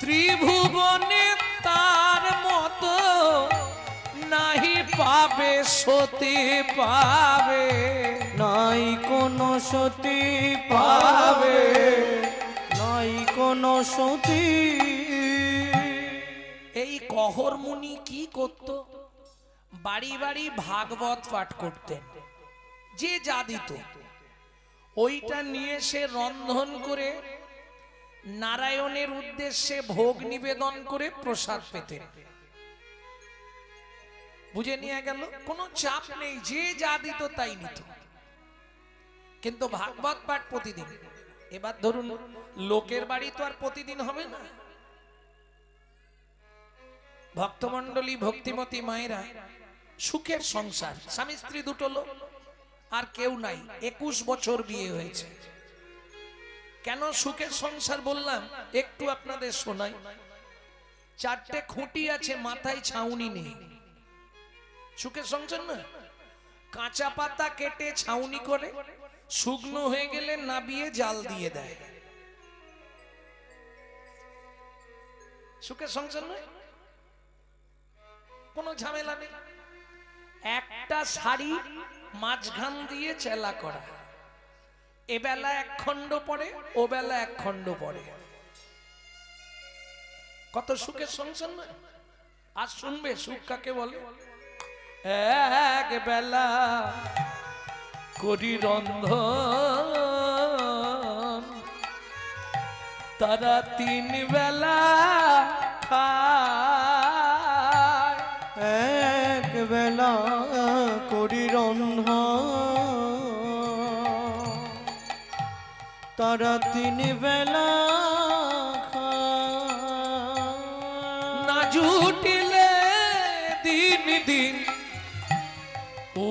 ত্রিভুবনে তার মতো নাহি পাবে, সতী পাবে, নাই কোনো সতী পাবে, নাই কোনো সতী। এই কহর মুনি কি করত? বাড়ি বাড়ি ভাগবত পাঠ করতেন, যে যা দিত ওইটা নিয়ে সে রন্ধন করে নারায়ণের উদ্দেশ্যে ভোগ নিবেদন করে প্রসাদ পেতেন। বুঝে নিয়ে গেল, কোনো চাপ নেই, যে যা দিত তাই নিত। কিন্তু ভাগবত পাঠ প্রতিদিন। এবার ধরুন লোকের বাড়ি তো আর প্রতিদিন হবে না। ভক্তমণ্ডলী, ভক্তিমতী মায়েরা, সুখের সংসার, স্বামী স্ত্রী দুটো লোক, আর কেউ নাই, 21 বছর বিয়ে হয়েছে। কেন সুখের সংসার বললাম একটু আপনাদের শোনাই। চারটে খুঁটি আছে, মাথায় ছাউনি নেই। সুখের সংসার না, কাঁচা পাতা কেটে ছাউনি করে, শুকনো হয়ে গেলে নাবিয়ে জাল দিয়ে দেয়। সুখের সংসার নয়, কোনো ঝামেলা নেই। একটা শাড়ি মাঝখান দিয়ে চেলা করা, এবেলা এক খণ্ড পড়ে, ও বেলা এক খণ্ড পড়ে। কত সুখের সংসার নয়। আর শুনবে সুখ কাকে বলে? এক বেলা করি রন্ধন, তারা তিন বেলা খায়। এক বেলা করি রন্ধন, তারা তিন বেলা খায়। না জুটিলে দিন দিন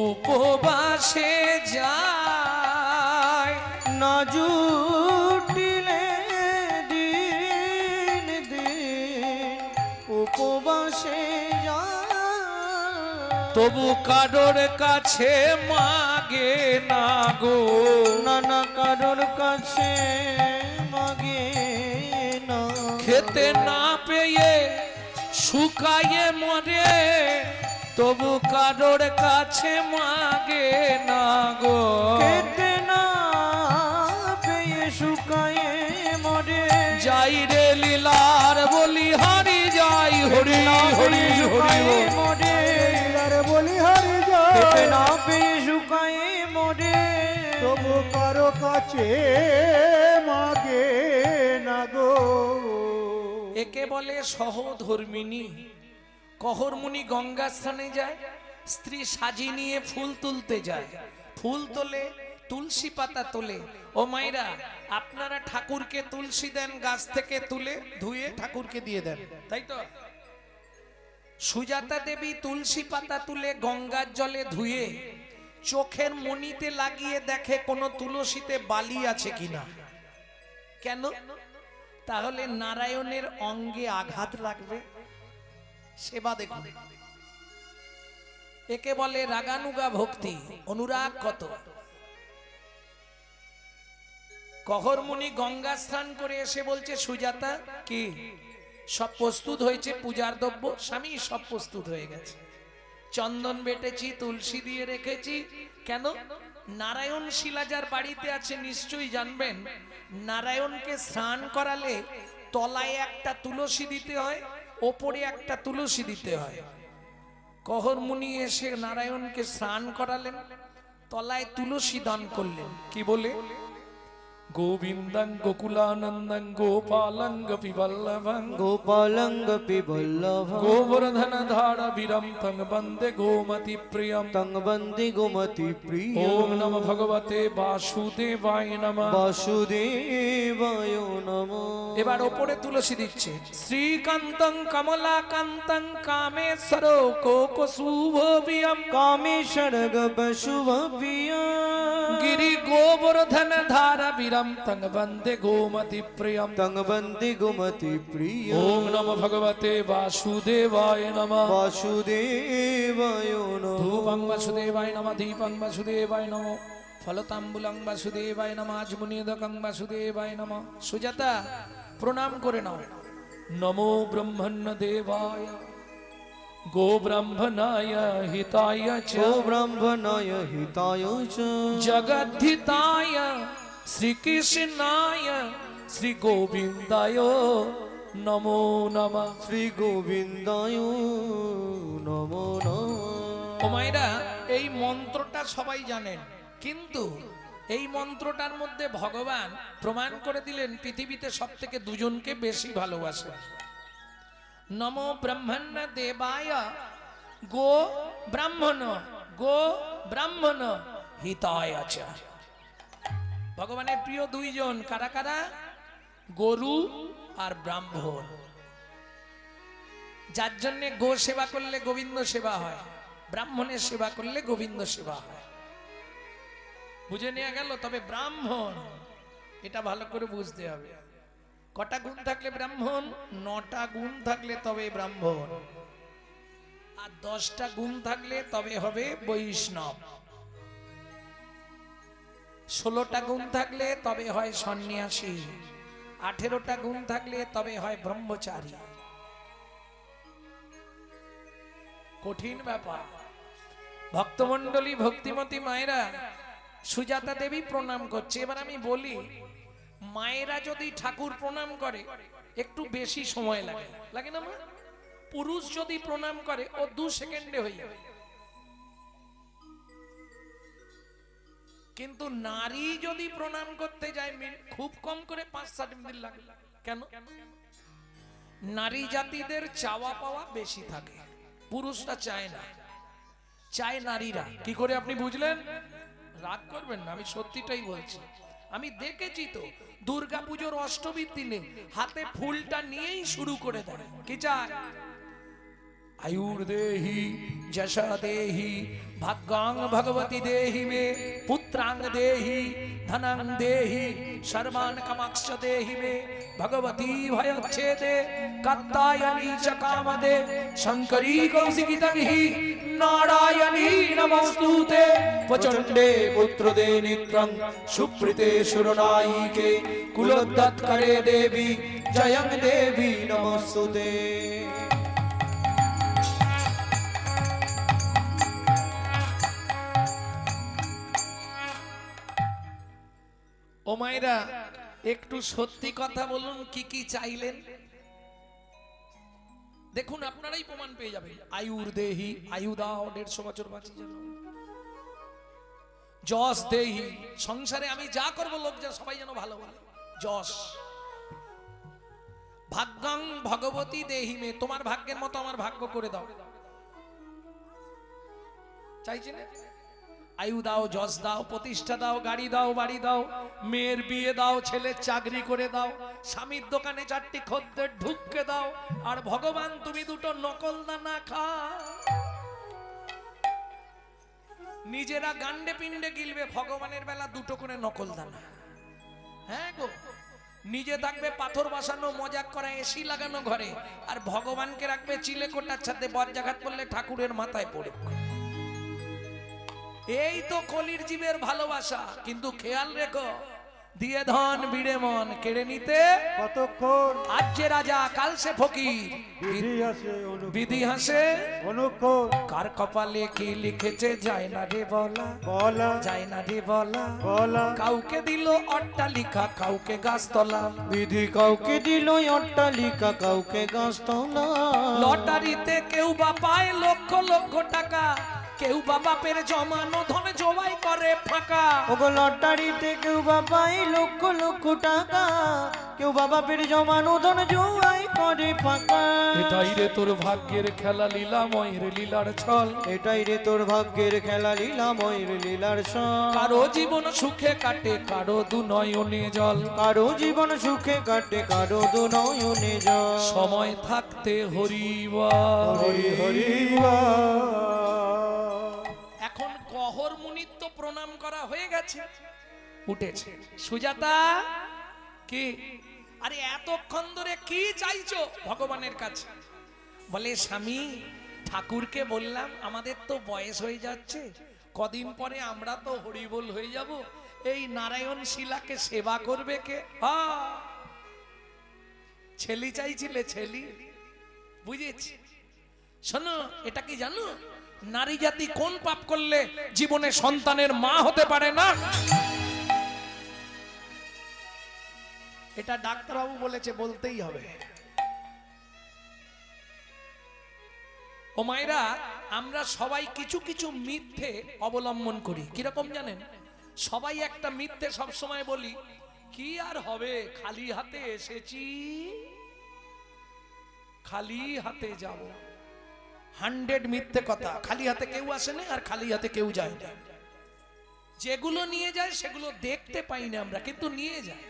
উপবাসে যায়। না জুটিলে দিন দিন উপবাসে যায়। তবু কারোর কাছে মাগে না গো, নানা কারোর কাছে মাগে না। খেতে না পেয়ে শুকায়ে মরে, তবু কারোর কাছে মাগে না গো। খেতে না পেয়ে শুকায়ে মরে। যাই রে লীলার বলি হরি, যাই হরি হরি হরি বল। মরে আর বলি হারি খেতে যায় না পেয়ে শুকায়ে মরে। তবু কারো কাছে মাগে না গো। একে বলে সহধর্মিনী। কহরমুনি গঙ্গা স্থানে যায়, স্ত্রী সাজি নিয়ে ফুল তুলতে যায়। ফুল তোলে, তুলসী পাতা তোলে। ও মাইরা, আপনারা ঠাকুরকে তুলসী দেন গাছ থেকে তুলে, ধুয়ে ঠাকুরকে দিয়ে দেন, তাই তো? সুজাতা দেবী তুলসী পাতা তুলে গঙ্গার জলে ধুয়ে চোখের মণিতে লাগিয়ে দেখে কোনো তুলসীতে বালি আছে কিনা। কেন? তাহলে নারায়ণের অঙ্গে আঘাত লাগবে। সেবা দেখুন, একে বলে রাগানুগা ভক্তি। অনুরাগ কত! কহরমুনি গঙ্গা স্নান করে এসে বলছে, সুজাতা কি সব প্রস্তুত হয়েছে পূজার দ্রব্য? স্বামী, সব প্রস্তুত হয়ে গেছে। চন্দন বেটেছি, তুলসী দিয়ে রেখেছি। কেন? নারায়ণ শিলাজার বাড়িতে আছে, নিশ্চয়ই জানবেন। নারায়ণকে স্নান করালে তলায় একটা তুলসী দিতে হয়, ওপরে একটা তুলসী দিতে হয়। কহরমুনি এসে নারায়ণকে স্নান করালেন, তলায় তুলসী দান করলেন। কি বলে? গোবিন্দং গোকুলানন্দং গোপালং গোপীবল্লভং গোপালঙ্গ পিবল্লভ গোবর্ধন ধারা বীরম তং বন্দে গোমতি প্রিয়ম। তং বন্দে গোমতি প্রিয়। ওম নমঃ ভগবতে বাসুদেবায় নমঃ। বাসুদেবায় নমঃ। এবার ওপরে তুলসী দিচ্ছে। শ্রীকান্তং কমলাকান্তং কামেশ্বর কোকশুভবিয়ম। কামেশ্বর গবশুভবিয়। গিরি গোবর্ধন ধারা বীরম তং বন্দে গোমতি প্রিয়ম। তং বন্দে গোমতি প্রিয়। ওম নমঃ ভগবতে বাসুদেবায় নমঃ। বাসুদেবায় নমঃ। ধূপং বাসুদেবায় নমঃ, দীপং বাসুদেবায় নমঃ, ফলতাম্বুলং বাসুদেবায় নমঃ, আজমুনিদকং বাসুদেবায় নমঃ। সুজাতা, প্রণাম করে নাও। নমো ব্রহ্মণ্য দেবায় গো ব্রাহ্মণায় হিতায় চ ও ব্রাহ্মণায় হিতায় চ জগদ্ধিতায় শ্রীকৃষ্ণায় শ্রী গোবিন্দায় নমো নমঃ। শ্রী গোবিন্দায় নমো নমঃ। ও মায়েরা, এই মন্ত্রটা সবাই জানেন, কিন্তু এই মন্ত্রটার মধ্যে ভগবান প্রমাণ করে দিলেন পৃথিবীতে সব থেকে দুজনকে বেশি ভালোবাসে। নমো ব্রহ্মণ্য দেবায় গো ব্রাহ্মণ, গো ব্রাহ্মণ হিতায় চ। ভগবানের প্রিয় দুইজন, কারা কারা? গরু আর ব্রাহ্মণ। যার জন্য গো সেবা করলে গোবিন্দ সেবা হয়, ব্রাহ্মণের সেবা করলে গোবিন্দ সেবা হয়। বুঝে নেওয়া গেল? তবে ব্রাহ্মণ এটা ভালো করে বুঝতে হবে। কটা গুণ থাকলে ব্রাহ্মণ? 9টা গুণ থাকলে তবে ব্রাহ্মণ, আর 10টা গুণ থাকলে তবে হবে বৈষ্ণব, 16টা গুণ থাকলে তবে হয় সন্ন্যাসী, 18টা গুণ থাকলে তবে হয় ব্রহ্মচারী। কঠিন ব্যাপার। ভক্তমণ্ডলী, ভক্তিমতী মায়েরা, সুজাতা দেবী প্রণাম করছে। এবার আমি বলি, মায়েরা যদি ঠাকুর প্রণাম করে একটু বেশি সময় লাগে, লাগে না মা? পুরুষ যদি প্রণাম করে ও 2 সেকেন্ডে হয়ে যাবে, কিন্তু নারী যদি প্রণাম করতে যায় খুব কম করে 5-7 মিনিট লাগে। কেন? নারী জাতিদের চাওয়া পাওয়া বেশি থাকে, পুরুষরা চায় না, চায় নারীরা। কি করে আপনি বুঝলেন? রাগ করবেন না, আমি সত্যিটাই বলছি। আমি দেখেছি তো, দুর্গাপুজোর অষ্টমীর দিনে হাতে ফুলটা নিয়েই শুরু করে দেয়। কি চায়? आयुर देहि जशा देहि भाग्यां भगवती देहि मे पुत्रांग देहि धनांग देहि सर्वान् कामाक्ष देहि मे भगवती भयच्छेदे कात्यायनी च कामदे शंकरी कौशिकितंहि नारायणी नमोस्तुते प्रचंडे पुत्रदे नित्रं सुप्रीते सुरनायिके कुलोद्धात्करे देवी जयं देवी नमोस्तुते। ও মায়েরা, একটু সত্যি কথা বলুন, কি কি চাইলেন? দেখুন, আপনারাই প্রমাণ পেয়ে যাবেন। আয়ুর দেহি, আয়ু দাও, 150 বছর বাঁচি যেন। যশ দেহি, সংসারে আমি যা করব লোক যা সবাই যেন ভালো ভালো। যশ। ভাগ্যাং ভগবতী দেহি মে, তোমার ভাগ্যের মতো আমার ভাগ্য করে দাও। চাইছি না? আয়ু দাও, যশ দাও, প্রতিষ্ঠা দাও, গাড়ি দাও, বাড়ি দাও, মেয়ের বিয়ে দাও, ছেলের চাকরি করে দাও, স্বামীর দোকানে 4টি খদ্দের ঢুককে দাও, আর ভগবান তুমি 2টো নকল দানা খাও। নিজেরা গান্ডে পিণ্ডে গিলবে, ভগবানের বেলা 2টো করে নকল দানা। হ্যাঁ গো, নিজে থাকবে পাথর বসানো, মজাক করা, এসি লাগানো ঘরে, আর ভগবানকে রাখবে চিলে কোটার সাথে, বজ্রাঘাত করলে ঠাকুরের মাথায় পড়ে। এই তো কলির জীবের ভালোবাসা। কিন্তু খেয়াল রেখো, দিয়ে ধন বিড়ে মন, কেড়ে নিতে কতক্ষণ? আজ যে রাজা কাল সে ফকির, বিধি হাসে অনুক্ষণ। কার কপালে কি লিখেছে যায় না রে বলা, বলা যায় না রে বলা। বলা কাউকে দিল অট্টালিকা, কাউকে গাছতলা, বিধি কাউকে দিল অট্টালিকা, কাউকে গাছতলা। লটারিতে কেউ বা পায় লক্ষ লক্ষ টাকা, কেউ বা বাপের জমানো ধন জবাই করে ফাঁকা। ওগো লটারিতে কেউ বা পায় লক্ষ লক্ষ টাকা, কেউ বা বাপের জমানো ধন জবাই করে ফাঁকা। এটাই রে তোর ভাগ্যের খেলা, লীলাময়ের লীলার ছল। এটাই রে তোর ভাগ্যের খেলা, লীলাময়ের লীলার ছল। কারো জীবন সুখে কাটে, কারো দুনয়নে জল। কারো জীবন সুখে কাটে, কারো দুনয়নে জল। সময় থাকতে হরিবা হরি হরি এখন গহর মুনিত্ব প্রণাম করা হয়ে গেছে, উঠেছে। সুজাতা, কি? আরে এতক্ষণ ধরে কি চাইছো ভগবানের কাছে? বলে, স্বামী, ঠাকুরকে বললাম আমাদের তো বয়স হয়ে যাচ্ছে, কদিন পরে আমরা তো হরিবোল হয়ে যাব, এই নারায়ণ শিলাকে সেবা করবে কে? ছেলি চাইছিলে, ছেলি। বুঝেছি। শোনো, এটা কি জানো, নারী জাতি কোন পাপ করলে জীবনে সন্তানের মা হতে পারে না? এটা ডাক্তারবাবু বলেছে, বলতেই হবে। ও মায়েরা, আমরা সবাই কিছু কিছু মিথ্যে অবলম্বন করি। কিরকম জানেন? সবাই একটা মিথ্যে সবসময় বলি, কি আর হবে, খালি হাতে এসেছি, খালি হাতে যাব। 100 মিথ্যে কথা। খালি হাতে কেউ আসে না, আর খালি হাতে কেউ যায় না। যেগুলো নিয়ে যায় সেগুলো দেখতে পাই না আমরা, কিন্তু নিয়ে যায়।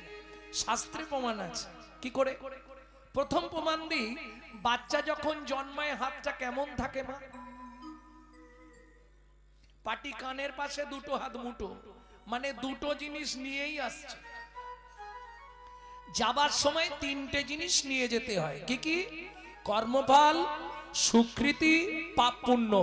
শাস্ত্রে প্রমাণ আছে। কি করে? প্রথম প্রমাণ দিই, বাচ্চা যখন জন্মায় হাতটা কেমন থাকে মা? পাটি কানের পাশে 2টো হাত মুঠো, মানে 2টো জিনিস নিয়েই আসছে। যাবার সময় তিনটে জিনিস নিয়ে যেতে হয়, কি কি? কর্মফল, সুকৃতি, পাপ পুণ্য।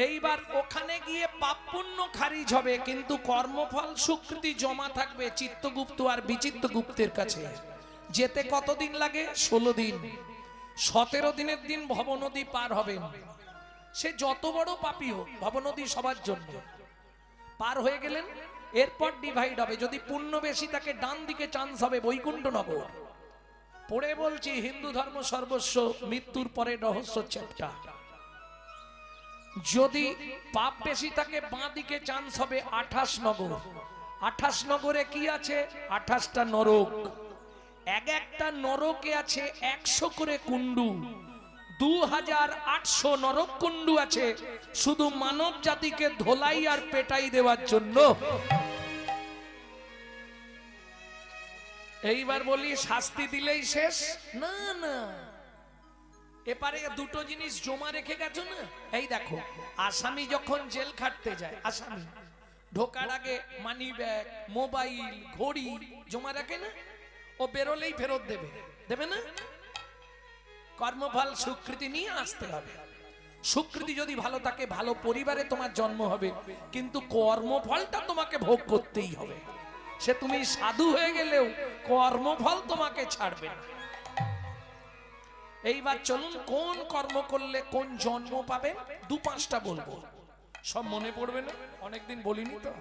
এইবার ওখানে গিয়ে পাপ পুণ্য খারিজ হবে, কিন্তু কর্মফল সুকৃতি জমা থাকবে চিত্তগুপ্ত আর বিচিত্রগুপ্তের কাছে। যেতে কতদিন লাগে? 16 দিন। 17 দিনের দিন ভবনদী পার হবেন। সে যত বড় পাপী হোক, ভবনদী সবার জন্য। পার হয়ে গেলেন, এরপর ডিভাইড হবে। যদি পুণ্য বেশি তাকে ডান দিকে চান্স হবে বৈকুণ্ঠ নগর। পড়ে বলছি, হিন্দু ধর্ম সর্বস্ব, মৃত্যুর পরে রহস্য চ্যাপ্টার। যদি পাপ বেশি থাকে বাঁ দিকে চান্স হবে 28 নগর। 28 নগরে কি আছে? 28টা নরক। এক একটা নরকে আছে 100 করে কুণ্ডু। 2800 নরক কুণ্ডু আছে শুধু মানব জাতিকে ধোলাই আর পেটাই দেওয়ার জন্য। এইবার বলি শাস্তি দিলেই শেষ? না না, এপারে দুটো জিনিস জমা রেখে গেছো না। এই দেখো, আসামি যখন জেল খাটতে যায়, আসামি ঢোকার আগে মানি ব্যাগ, মোবাইল, ঘড়ি জমা রাখে না? ও বেরোলেই ফেরত দেবে, দেবে না? কর্মফল সুকৃতি নিয়ে আসতে হবে। সুকৃতি যদি ভালো থাকে, ভালো পরিবারে তোমার জন্ম হবে, কিন্তু কর্মফলটা তোমাকে ভোগ করতেই হবে। সে তুমি সাধু হয়ে গেলেও কর্মফল তোমাকে ছাড়বে না। এইবার চলুন, কোন কর্ম করলে কোন জন্ম পাবেন 2-5টা বলবো, সব মনে পড়বে না, অনেকদিন বলিনি তো।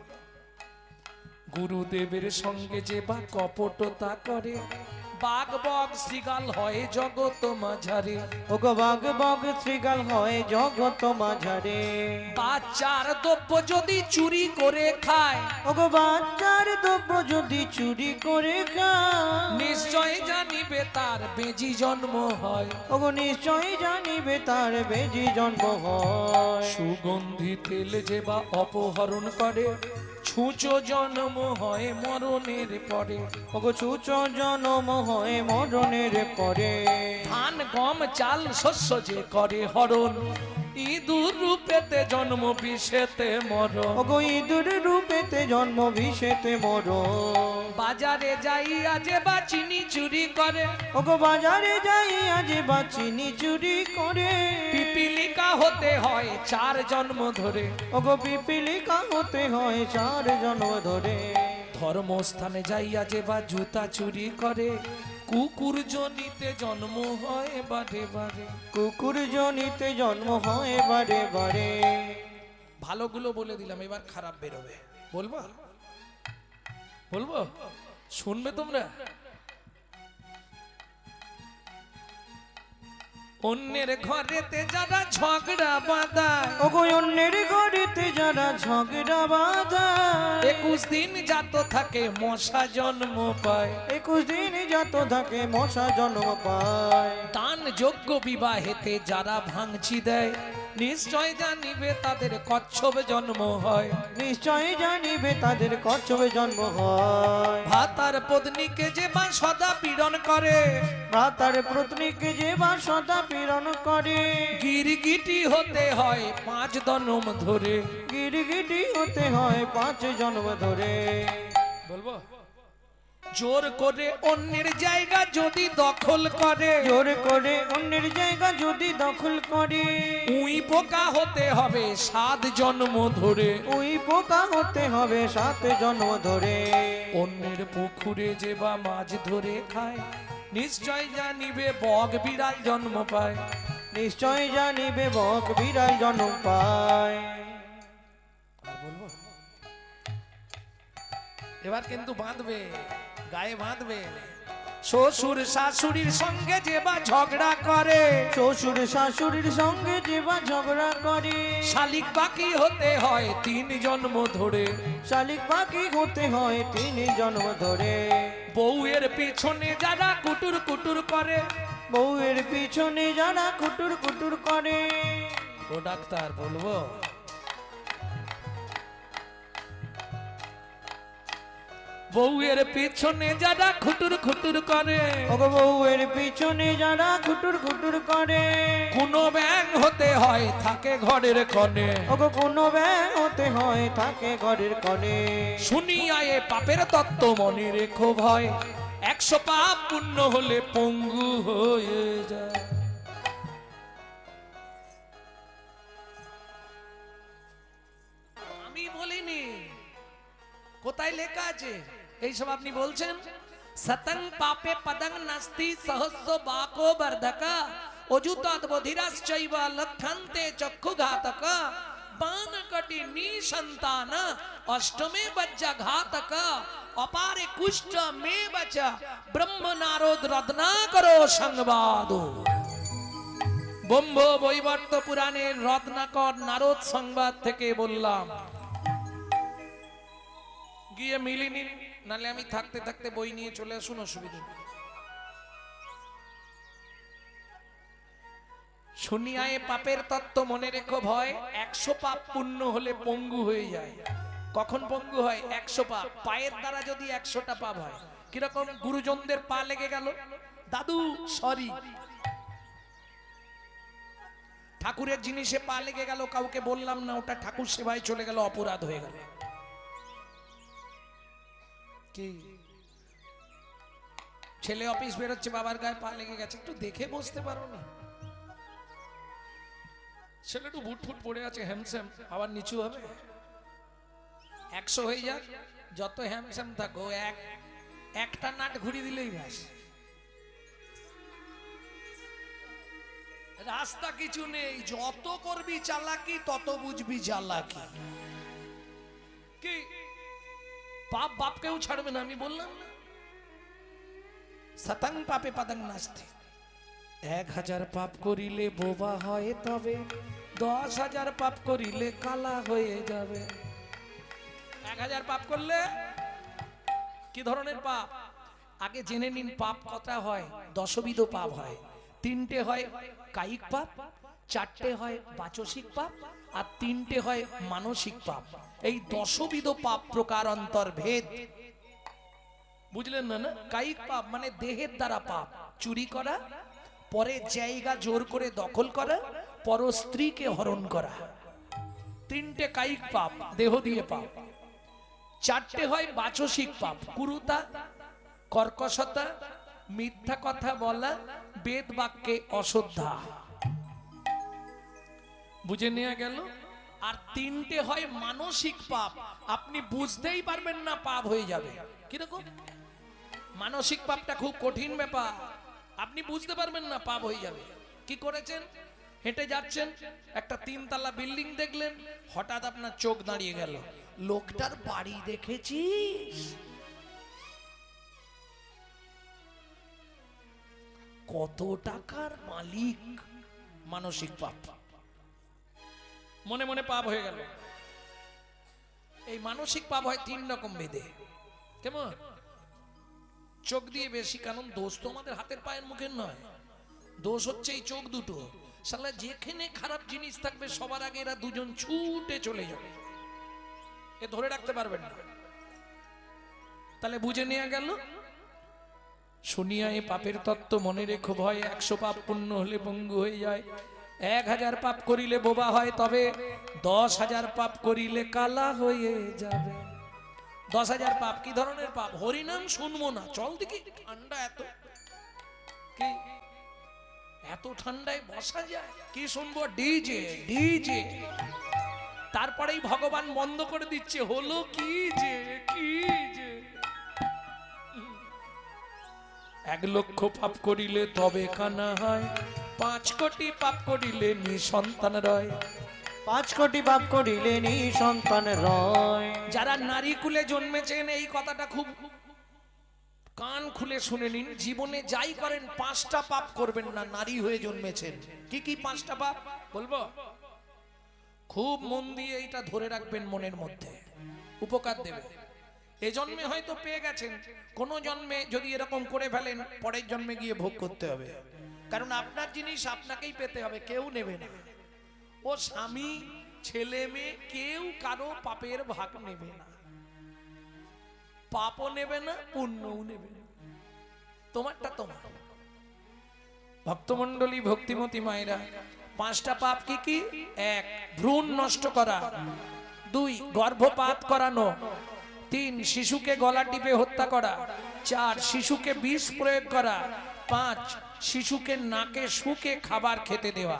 গুরুদেবের সঙ্গে যে বা কপটতা করে, বাঘ বগ শ্রীগাল হয় জগত মাঝারে। ওগো বাঘ বগ শ্রীগাল হয় জগত মাঝারে। বাচ্চার দ্রব্য যদি চুরি করে খায়, ওগো বাচ্চার দ্রব্য যদি চুরি করে খায়, নিশ্চয় জানিবে তার বেজি জন্ম হয়। ওগো নিশ্চয় জানিবে তার বেজি জন্ম হয়। সুগন্ধি তেল যে বা অপহরণ করে, ছুঁচো জন্ম হয় মরণের পরে। ওগো ছুঁচ জন্ম হয় মরণের পরে। ধান গম চাল শস্য যে করে হরণ, ইঁদুর রূপেতে জন্ম বিষেতে মরণ। ওগো ইঁদুর রূপেতে জন্ম বিষেতে মরণ। বাজারে যাইয়া যে বা চিনি চুরি করে, ওগো বাজারে যাই আজ বা চিনি চুরি করে। পিপিলিকা হতে হয় 4 জন্ম ধরে। ওগো পিপিলিকা হতে হয় 4 জন্ম ধরে। ধর্মস্থানে যাইয়া যে বা জুতা চুরি করে, কুকুর জনিতে জন্ম হয় বারে বারে। কুকুর জনিতে জন্ম হয় বারে বারে। ভালোগুলো বলে দিলাম, এবার খারাপ বেরোবে। বলবো বলবো, শুনবে তোমরা? অন্যের ঘরেতে যারা ঝগড়া বাঁধায়, ওগো অন্যের ঘরেতে যারা ঝগড়া বাঁধায়, 21 দিন যাত থাকে মশা জন্ম পায়। 21 দিন যত থাকে মশা জন্ম পায়। দান যোগ্য বিবাহেতে যারা ভাঙচি দেয়, নিশ্চয় জানিবে তাদের কচ্ছপ জন্ম হয়। নিশ্চয় জানিবে তাদের কচ্ছপে জন্ম হয়। ভাতার পত্নীকে যে বা সদা পীড়ন করে, ভ্রাতার পত্নীকে যে বা সদা পীড়ন করে, গিরগিটি হতে হয় 5 জন্ম ধরে। গিরগিটি হতে হয় 5 জন্ম ধরে। বলবো, জোর করে অন্যের জায়গা যদি দখল করে, জোর করে অন্যের জায়গা যদি দখল করে, উই পোকা হতে হবে 7 জন্ম ধরে। ওই পোকা হতে হবে 7 জন্ম ধরে। অন্যের পুকুরে যে বা মাছ ধরে খায়, নিশ্চয় জানিবে বগ বিড়াল জন্ম পায়। নিশ্চয় জানিবে বক বিড়াল জন্ম পায়। আর বলবো, এবার কিন্তু বাঁধবে, গায়ে বাঁধবে। শ্বশুর শাশুড়ির সঙ্গে যে বা ঝগড়া করে, শ্বশুর শাশুড়ির সঙ্গে যে বা ঝগড়া করে, শালিক বাকি হতে হয় 3 জন্ম ধরে। শালিক পাখি হতে হয় 3 জন্ম ধরে। বউয়ের পিছনে যারা কুটুর কুটুর করে, বউয়ের পিছনে যারা কুটুর কুটুর করে, ও ডাক্তার বলবো, বউয়ের পিছনে যারা খুটুর খুটুর করে, ওগো বউয়ের পিছনে যারা খুটুর খুটুর করে, কোনো ব্যাং হতে হয় থাকে ঘরের কনে। ওগো কোনো ব্যাং হতে হয় থাকে ঘরের কনে। শুনিয়া এ পাপের তত্ত্ব মনে রেখো ভয়, 100 পাপ পুণ্য হলে পঙ্গু হয়ে যায়। আমি বলিনি, কোথায় লেখা আছে এইসব আপনি বলছেন? সতং পাপে পদং নাস্তি সহস্র বাকো বর্ধকা, অযুতাৎ বধিরাশ্চৈব লক্ষন্তে চক্ষুঘাতক, বানকটি নিসন্তান অষ্টমে বজ্জা ঘাতক, অপারে কুষ্ঠ মে বচ ব্রহ্ম নারদ রত্নাকরো সংবাদ। ব্রহ্ম বৈবর্ত পুরাণের রত্নাকর নারদ সংবাদ থেকে বললাম। গিয়ে মিলিনি, নালে আমি থাকতে থাকতে বই নিয়ে চলে আসুন, অসুবিধা নেই। শুনিয়া এ পাপের তত্ত্ব মনে রেখো ভয়, 100 পাপ পুণ্য হলে পঙ্গু হয়ে যায়। কখন পঙ্গু হয়? 100 পাপ। পায়ের দ্বারা যদি 100টা পাপ হয়, কিরকম? গুরুজনদের পা লেগে গেল, দাদু সরি। ঠাকুরের জিনিসে পা লেগে গেল, কাউকে বললাম না, ওটা ঠাকুর সেবায় চলে গেল, অপরাধ হয়ে গেল। কি ছেলে অফিস বেরোচ্ছে, বাবার গায়ে পা লেগে গেছে, একটু দেখে বসতে পারো না? ছেলে একটু বুট ফুট পড়ে আছে, হ্যামস্যাম, আবার নিচু হবে। 100 হয়ে যাক, যত হ্যামস্যাম থাকো, একটা নাট ঘুরিয়ে দিলেই ব্যাস। রাস্তা কিছু নেই, যত করবি চালাকি তত বুঝবি জ্বালাকি। কি পাপ বাপকেও ছাড়বে না, আমি বললাম না? শতং পাপে পদং নাস্তি, 1000 পাপ করিলে বোবা হয় তবে, 10,000 পাপ করিলে কালা হয়ে যাবে। 1000 পাপ করলে কি ধরনের পাপ? আগে জেনে নিন পাপ কটা হয়। 10বিধ পাপ হয়। 3টে হয় কায়িক পাপ, 4টে হয় বাচসিক পাপ, আর 3টে হয় মানসিক পাপ। এই 10বিধ পাপ প্রকার অন্তর্ভেদ, বুঝলেন না? কায়িক পাপ মানে দেহের দ্বারা পাপ, চুরি করা, পরের জায়গা জোর করে দখল করা, পর স্ত্রীকে হরণ করা, 3টে কায়িক পাপ, দেহ দিয়ে পাপ। 4টে হয় বাচসিক পাপ, কুরুতা, কর্কশতা, মিথ্যা কথা বলা, বেদ বাক্যে অশ্রদ্ধা। বুঝে নেওয়া গেল? আর 3টে হয় মানসিক পাপ, আপনি বুঝতেই পারবেন না, পাপ হয়ে যাবে। কিরকম? মানসিক পাপটা খুব কঠিন ব্যাপার, আপনি বুঝতে পারবেন না, পাপ হয়ে যাবে। কি করেছেন? হেঁটে যাচ্ছেন, একটা 3 তলা বিল্ডিং দেখলেন, হঠাৎ আপনার চোখ দাঁড়িয়ে গেল, লোকটার বাড়ি দেখেছিস? কত টাকার মালিক। মানসিক পাপ, মনে মনে পাপ হয়ে গেল। এই মানসিক পাপ হয় 3 রকম ভেদে। কেমন? চোখ দিয়ে বেশি, কারণ দোষ তো আমাদের হাতের পায়ের মুখের নয়, দোষ হচ্ছে এই চোখ দুটো। শালা যেখানে খারাপ জিনিস থাকবে সবার আগে এরা দুজন ছুটে চলে যাবে, এ ধরে রাখতে পারবেন না। তাহলে বুঝে নেওয়া গেল। শুনিয়া এ পাপের তত্ত্ব মনে রেখো ভয়, 100 পাপ পুণ্য হলে পঙ্গু হয়ে যায়, 1000 পাপ করিলে বোবা হয় তবে, 10,000 পাপ করিলে কালা হয়ে যাবে। 10,000 পাপ। কি ধরনের পাপ? হরিনাম শুনবো না, চল দেখি, ঠান্ডা এত, কি এত ঠান্ডায় বসা যায়? কি শুনবো? DJ DJ. তারপরেই ভগবান বন্ধ করে দিচ্ছে, হলো কি যে, কি যে 1 লক্ষ পাপ করিলে তবে কানা হয়, 5 কোটি পাপ করিলে নিঃসন্তান রয়। 5 কোটি পাপ করিলে নিঃসন্তান রয়। যারা নারী কুলে জন্মেছেন, এই কথাটা খুব কান খুলে শুনে নিন। জীবনে যাই করেন 5টা পাপ করবেন না, নারী হয়ে জন্মেছেন। কি কি 5টা পাপ বলবো? খুব মন দিয়ে এইটা ধরে রাখবেন, মনের মধ্যে উপকার দেবে। এ জন্মে হয়তো পেয়ে গেছেন, কোন জন্মে যদি এরকম করে ফেলেন, পরের জন্মে গিয়ে ভোগ করতে হবে। কারণ আপনার জিনিস আপনাকেই পেতে হবে, কেউ নেবে না। ও স্বামী, ছেলে মেয়ে কেউ কারো পাপের ভাগ নেবে না। পাপও নেবে না, পুণ্যও নেবে না, তোমারটা তোমার। ভক্তমণ্ডলী, ভক্তিমতী মায়েরা, 5টা পাপ কি কি? 1 ভ্রূণ নষ্ট করা, 2 গর্ভপাত করানো, 3 শিশুকে গলা টিপে হত্যা করা, 4 শিশুকে বিষ প্রয়োগ করা, 5 শিশুকে নাকে শুকে খাবার খেতে দেওয়া।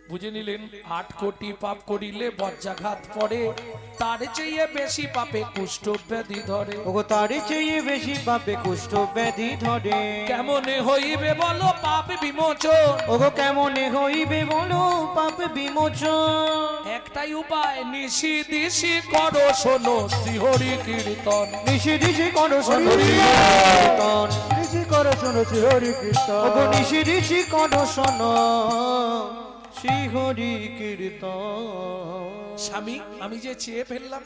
বুঝে নিলেন? 8 কোটি পাপ করিলে বজ্রাঘাত পড়ে, তার চেয়ে বেশি পাপে কুষ্ঠ ব্যাধি ধরে। ওগো তার চেয়ে বেশি পাপে কুষ্ঠ ব্যাধি ধরে। কেমনে হইবে বলো পাপ বিমোচন? ওগো কেমনে হইবে বলো পাপ বিমোচন? একটাই উপায়, নিশি দিশি করো শোনো শ্রীহরি কীর্তন। নিশি দিশি করো শোনো কীর্তন। ঋষি করে শুনেছি হরি কৃষ্ণ। ওগো নিশি দিশি করো শোনো শ্রীহরি কীর্তন। স্বামী, আমি যে চেয়ে ফেললাম,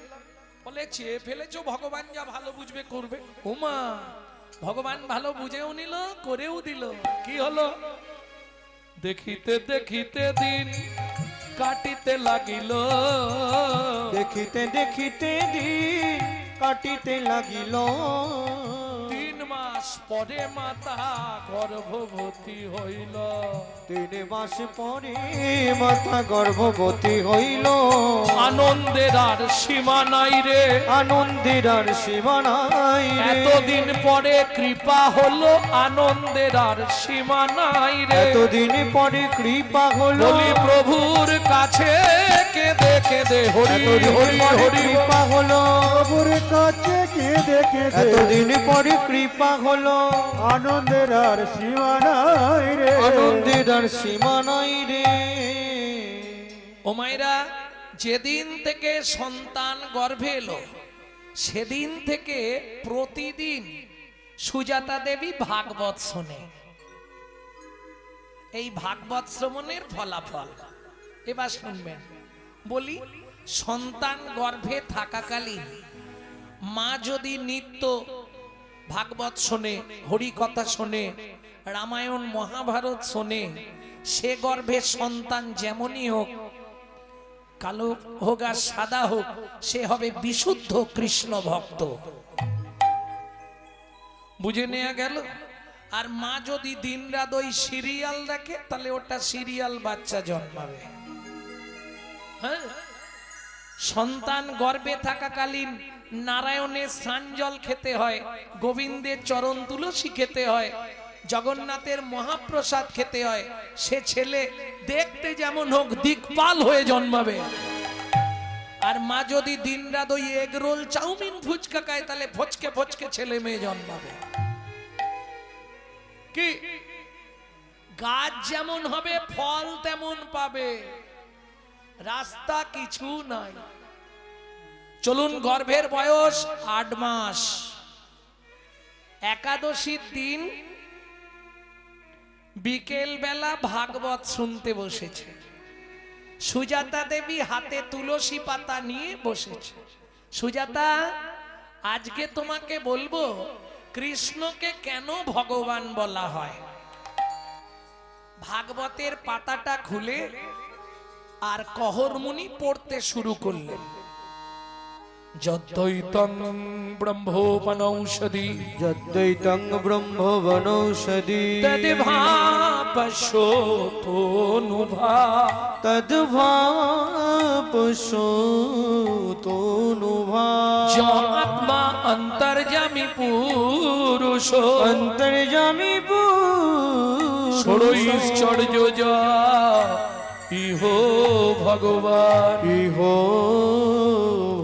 বলে চেয়ে ফেলেছো, ভগবান যা ভালো বুঝবে করবে। ওমা, ভগবান ভালো বুঝেও নিল, করেও দিল। কি হলো? দেখিতে দেখিতে দিন কাটিতে লাগিল, দেখিতে দেখিতে দিন কাটিতে লাগিল। 3 মাস পরে মাতা গর্ভবতী হইল। 3 মাস পরে মাতা গর্ভবতী হইল। আনন্দের আর সীমা নাই রে, আনন্দের আর সীমা নাই রে। এতদিন পরে কৃপা হলো, আনন্দের আর সীমা নাই রে। এতদিন পরে কৃপা হলো। বলি প্রভুর কাছে কেঁদে কেঁদে হরি এতদিন হরি পরে হরি। কৃপা হলো। প্রভুর কাছে কেঁদে কেঁদে এতদিন পরে কৃপা হলো। আনন্দের আর সীমা নাই রে। আনন্দের আর সীমা নাই রে। ও মায়েরা, যেদিন থেকে সন্তান গর্ভে এলো সেদিন থেকে প্রতিদিন সুজাতা দেবী ভাগবত শোনে। এই ভাগবত শ্রবণের ফলাফল এবার শুনবেন। বলি, সন্তান গর্ভে থাকাকালীন মা যদি নিত্য ভাগবত শোনে, হরি কথা শোনে, রামায়ণ মহাভারত শোনে, সে গর্ভে সন্তান যেমনই হোক, কালো হোক আর সাদা হোক, সে হবে বিশুদ্ধ কৃষ্ণ ভক্ত। বুঝে নেওয়া গেল? আর মা যদি দিনরাত ওই সিরিয়াল দেখে, তাহলে ওটা সিরিয়াল বাচ্চা জন্মাবে। হ্যাঁ, সন্তান গর্ভে থাকাকালীন নারায়ণের স্নান জল খেতে হয়, গোবিন্দের চরণ তুলসী খেতে হয়, জগন্নাথের মহাপ্রসাদ খেতে হয়। সে ছেলে দেখতে যেমন হোক দিকপাল হয়ে জন্মাবে। আর মা যদি দিনরাত ওই এগ রোল চাউমিন ফুচকা খায়, তাহলে ফচকে ফচকে ছেলে মেয়ে জন্মাবে। কি গাছ যেমন হবে ফল তেমন পাবে, রাস্তা কিছু নাই। চলুন, গর্ভের বয়স 8 মাস, একাদশীর দিন বিকেল বেলা ভাগবত শুনতে বসেছে। সুজাতা দেবী হাতে তুলসী পাতা নিয়ে বসেছে। সুজাতা, আজকে তোমাকে বলবো কৃষ্ণকে কেন ভগবান বলা হয়। ভাগবতের পাতাটা খুলে আর কহরমুনি পড়তে শুরু করলেন। যদ্বৈতং ব্রহ্মোপনৌষধি যদ্বৈতং ব্রহ্মবনৌষধি তদ্ভাপশোতনুভা তদ্ভাপশোতনুভা আত্মা অন্তর্যামী পুরুষ অন্তর্যামী পুরুষ ষড়ৈশ্বর্য যা ইহ ভগবান। ইহ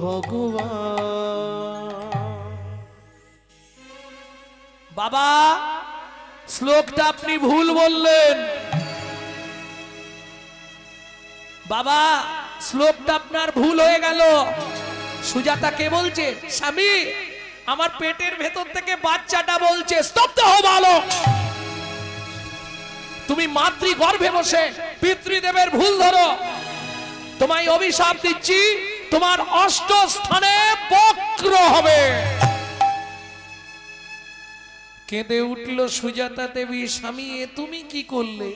ভগবান। বাবা, শ্লোকটা আপনি ভুল বললেন। বাবা, শ্লোকটা আপনার ভুল হয়ে গেল। সুজাতা কে বলছে? স্বামী, আমার পেটের ভেতর থেকে বাচ্চাটা বলছে। স্তব্ধ হও বালক। তুমি মাতৃ গর্ভে বসে পিতৃদেবের ভুল ধরো। তোমায় অভিশাপ দিচ্ছি, তোমার 8 স্থানে বক্র হবে। কেঁদে উঠল সুজাতা দেবী, স্বামী এ তুমি কি করলে?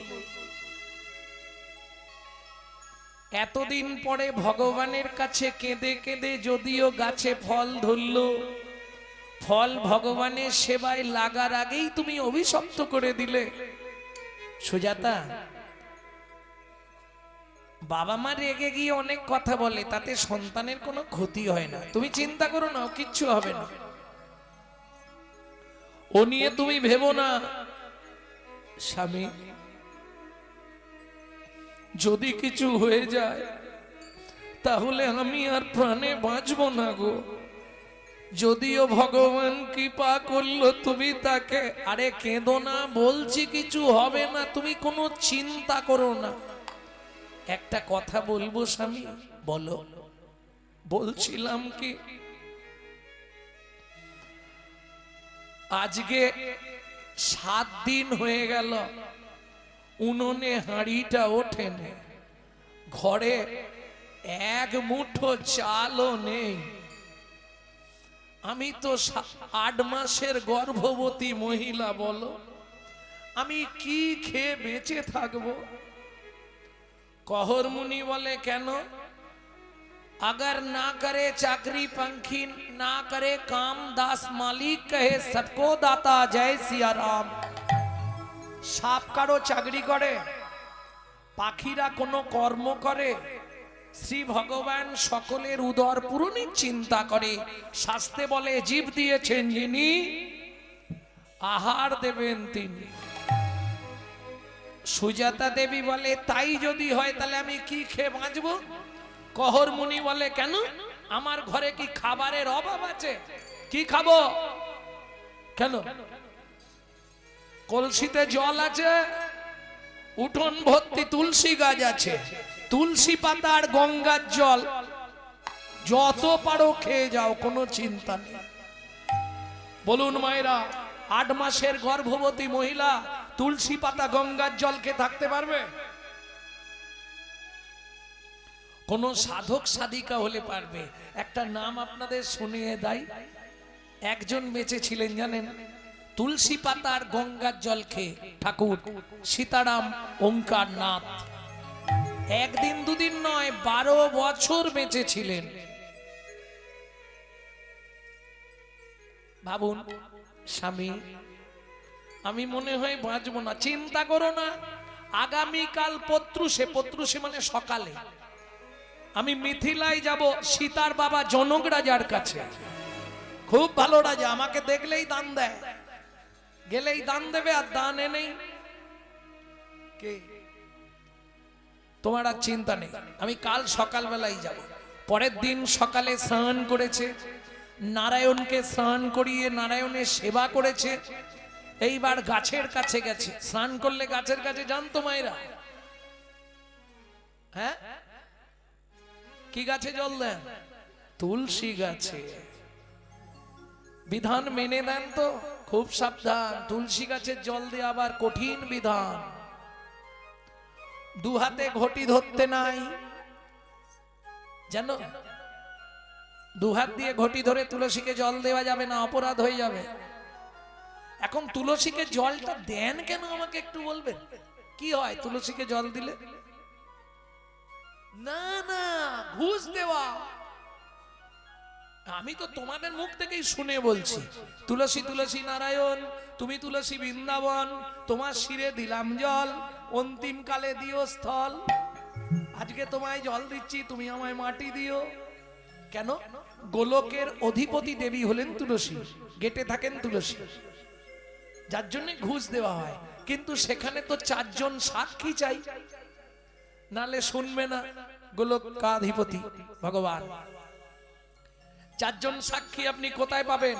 এতদিন পরে ভগবানের কাছে কেঁদে কেঁদে যদিও গাছে ফল ধরল, ফল ভগবানের সেবায় লাগার আগেই তুমি অভিশপ্ত করে দিলে। সুজাতা, বাবা মা রেগে গিয়ে অনেক কথা বলে, তাতে সন্তানের কোনো ক্ষতি হয় না। তুমি চিন্তা করো না, কিচ্ছু হবে না, ও নিয়ে তুমি ভেবো না। স্বামী, যদি কিছু হয়ে যায় তাহলে আমি আর প্রাণে বাঁচবো না গো। যদিও ভগবান কৃপা করলো তুমি তাকে, আরে কেঁদো না, বলছি কিছু হবে না, তুমি কোনো চিন্তা করো না। একটা কথা বলবো স্বামী? বলো। বলছিলাম কি, আজকে 7 দিন হয়ে গেল উনুনে হাঁড়িটা ওঠেনি, ঘরে এক মুঠো চালও নেই। আমি তো 8 মাসের গর্ভবতী মহিলা, বলো আমি কি খেয়ে বেঁচে থাকবো? कहर मुनि बोले केन? अगर ना करे चाकरी पंखी, ना करे काम दास मालिक कहे सबको दाता जय सिया राम। साप कारो चाकरी करे, पाखीरा कोनो कर्म करे, श्री भगवान सकलेर उदर पूरণের चिंता करे। शास्त्रे बोले जीव दिएছেন যিনি, आहार देবেন তিনি। सुजाता देवी बोले ताई यदि হয় তাহলে আমি কি খেয়ে বাঁচবো? कहर मुनि बोले কেন? আমার ঘরে কি খাবারের অভাব আছে? কি খাবো? কেন? কলসিতে জল আছে, উঠোন ভর্তি তুলসী গাছ আছে, তুলসী পাতা আর গঙ্গার জল যত পারো খেয়ে যাও, কোনো চিন্তা নেই। বলুন মায়েরা, 8 মাসের গর্ভবতী মহিলা তুলসী পাতা গঙ্গার জল কে থাকতে পারবে? কোন সাধক সাধিকা হলে পারবে। একটা নাম আপনাদের শুনিয়ে দেই, একজন বেঁচে ছিলেন জানেন, তুলসী পাতা আর গঙ্গার জল খেয়ে, ঠাকুর সীতারাম ওঙ্কার নাথ। একদিন দুদিন নয়, 12 বছর বেঁচে ছিলেন। ভাবুন স্বামী, আমি মনে হয় বাঁচবো না, চিন্তা করো না। আগামীকাল পত্রুষে, পত্রুষে মানে সকালে, আমি মিথিলায় যাব সীতার বাবা জনক রাজার কাছে। খুব ভালো রাজা, আমাকে দেখলেই দান দেয়, গেলেই দান দেবে, আর দান এনেই কে, তোমার আর চিন্তা নেই। আমি কাল সকালবেলাই যাব। পরের দিন সকালে স্নান করেছে, নারায়ণকে স্নান করিয়ে নারায়ণের সেবা করেছে। এইবার গাছের কাছে গেছে, স্নান করলে গাছের কাছে জানতো মায়েরা? হ্যাঁ, কি গাছে জল দেন? তুলসী গাছে। বিধান মেনে দেন তো, খুব সাবধান। তুলসী গাছের জল দিয়ে আবার কঠিন বিধান। 2 হাতে ঘটি ধরতে নাই, জানো? 2 হাত দিয়ে ঘটি ধরে তুলসীকে জল দেওয়া যাবে না, অপরাধ হয়ে যাবে। এখন তুলসীকে জলটা দেন কেন আমাকে একটু বলবেন? কি হয় তুলসীকে জল দিলে? না না, ঘুষ দেওয়া। আমি তো তোমাদের মুখ থেকেই শুনে বলছি, তুলসী তুলসী নারায়ণ, তুমি তুলসী বৃন্দাবন, তোমার শিরে দিলাম জল, অন্তিম কালে দিও স্থল। আজকে তোমায় জল দিচ্ছি, তুমি আমায় মাটি দিও। কেন? গোলকের অধিপতি দেবী হলেন তুলসী, গেটে থাকেন তুলসী, যার জন্য ঘুষ দেওয়া হয়। কিন্তু সেখানে তো 4 জন সাক্ষী চাই, নালে শুনবে না গোলকাধিপতি ভগবান। 4 জন সাক্ষী আপনি কোথায় পাবেন?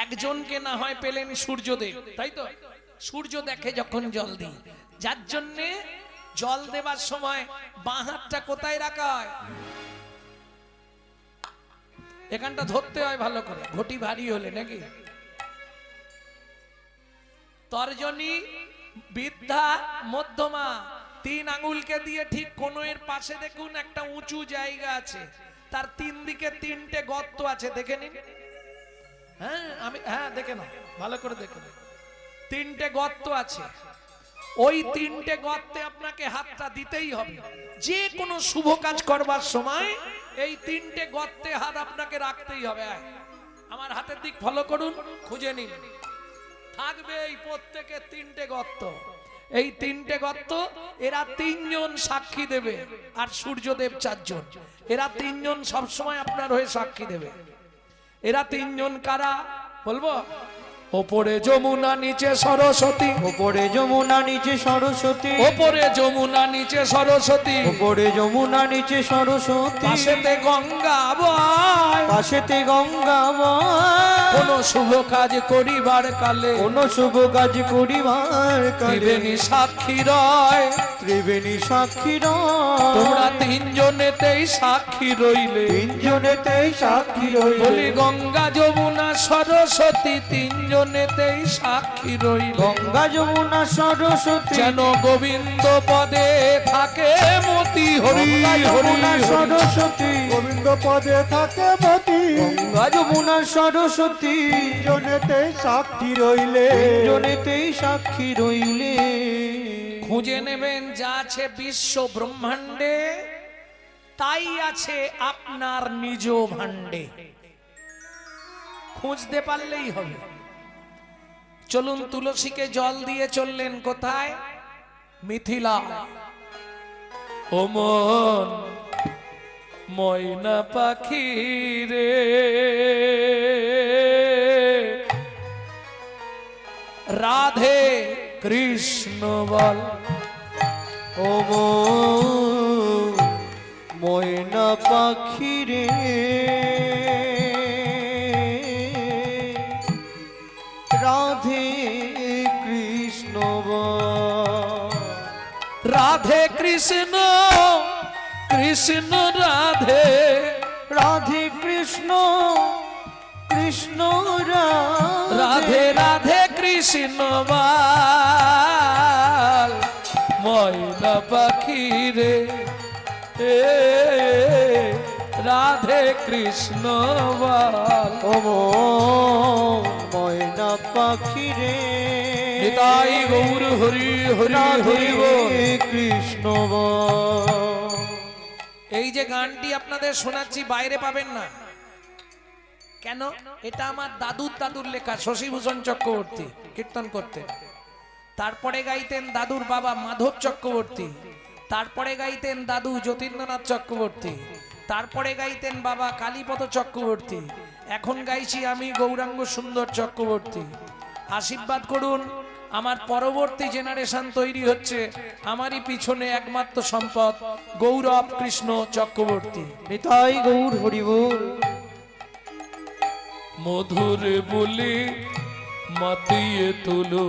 একজনকে না হয় পেলেন সূর্যদেব, তাই তো? সূর্য দেখে যখন জল দিই, যার জন্য জল দেবার সময় বাঁ হাতটা কোথায় রাখা হয়? এখানটা ধরতে হয় ভালো করে, ঘটি ভারী হলে নাকি। তর্জনী, বৃদ্ধা, মধ্যমা, 3 আঙ্গুলকে দিয়ে ঠিক কোণের পাশে দেখুন একটা উঁচু জায়গা আছে, তার 3 দিকে 3টে গর্ত আছে, দেখে নিন। হ্যাঁ, আমি হ্যাঁ দেখে নাও, ভালো করে দেখে নাও। 3টে গর্ত আছে, ওই তিনটে গর্তে আপনাকে হাতটা দিতেই হবে। যে কোনো শুভ কাজ করবার সময় এই তিনটে গর্তে হাত আপনাকে রাখতেই হবে। আমার হাতের দিক ফলো করুন, খুঁজে নিন, থাকবে এই প্রত্যেকের তিনটে গর্ত। এই তিনটে গর্ত, এরা তিনজন সাক্ষী দেবে, আর সূর্যদেব চারজন। এরা তিনজন সবসময় আপনার হয়ে সাক্ষী দেবে। এরা তিনজন কারা বলবো? ওপরে যমুনা নিচে সরস্বতী, ওপরে যমুনা নিচে সরস্বতী, ওপরে যমুনা নিচে সরস্বতী, ওপরে যমুনা নিচে সরস্বতী, পাশেতে গঙ্গা বয়, পাশেতে গঙ্গা বয়। কোন শুভ কাজ করিবার কালে কোন শুভ কাজ করিবার কালে ত্রিবেণী সাক্ষী রয়। ত্রিবেণী সাক্ষী রয়। তোমরা তিনজনেতেই সাক্ষী রইলে, তিনজনেতেই সাক্ষী রইলে। বলি গঙ্গা যমুনা সরস্বতী তিনজনেতেই সাক্ষী রইলে। গঙ্গা যমুনা সরস্বতী যেন গোবিন্দ পদে থাকে মতি। হরি গঙ্গা হরি যমুনা হরি। সরস্বতী, গোবিন্দ পদে থাকে মতি, গঙ্গা যমুনা সরস্বতী জনেতে সাক্ষী রইলে। তিনজনেতেই সাক্ষী রইলে। খুঁজে নেবেন যা আছে বিশ্ব ব্রহ্মাণ্ডে, তাই আছে আপনার নিজ ভাণ্ডে। খুঁজতে পারলেই হবে। চলুন, তুলসীকে জল দিয়ে চললেন কোথায়? মিথিলা। ও মন ময়না পাখি রে, রাধে কৃষ্ণ বল। ও ময়না পাখি রে, রাধে কৃষ্ণ বল। রাধে কৃষ্ণ কৃষ্ণ রাধে, রাধে কৃষ্ণ কৃষ্ণ রাধে রাধে কৃষ্ণ বল। ময়না পাখি রে, রাধে কৃষ্ণ বল। ও ময়না পাখি রে, নিতাই গৌর হরি হরি হরি বল। রাধে কৃষ্ণ বল। এই যে গানটি আপনাদের শোনাচ্ছি বাইরে পাবেন না। কেন? এটা আমার দাদুর লেখা। শশীভূষণ চক্রবর্তী কীর্তন করতেন, তারপরে গাইতেন দাদুর বাবা মাধব চক্রবর্তী, তারপরে গাইতেন দাদু যতীন্দ্রনাথ চক্রবর্তী, তারপরে গাইতেন বাবা কালীপদ চক্রবর্তী, এখন গাইছি আমি গৌরাঙ্গ সুন্দর চক্রবর্তী। আশীর্বাদ করুন, আমার পরবর্তী জেনারেশন তৈরি হচ্ছে। আমারই পিছনে একমাত্র সম্পদ গৌরব কৃষ্ণ চক্রবর্তী। নিতাই গৌর হরি বল। মধুর বলে মাতিয়ে তুলো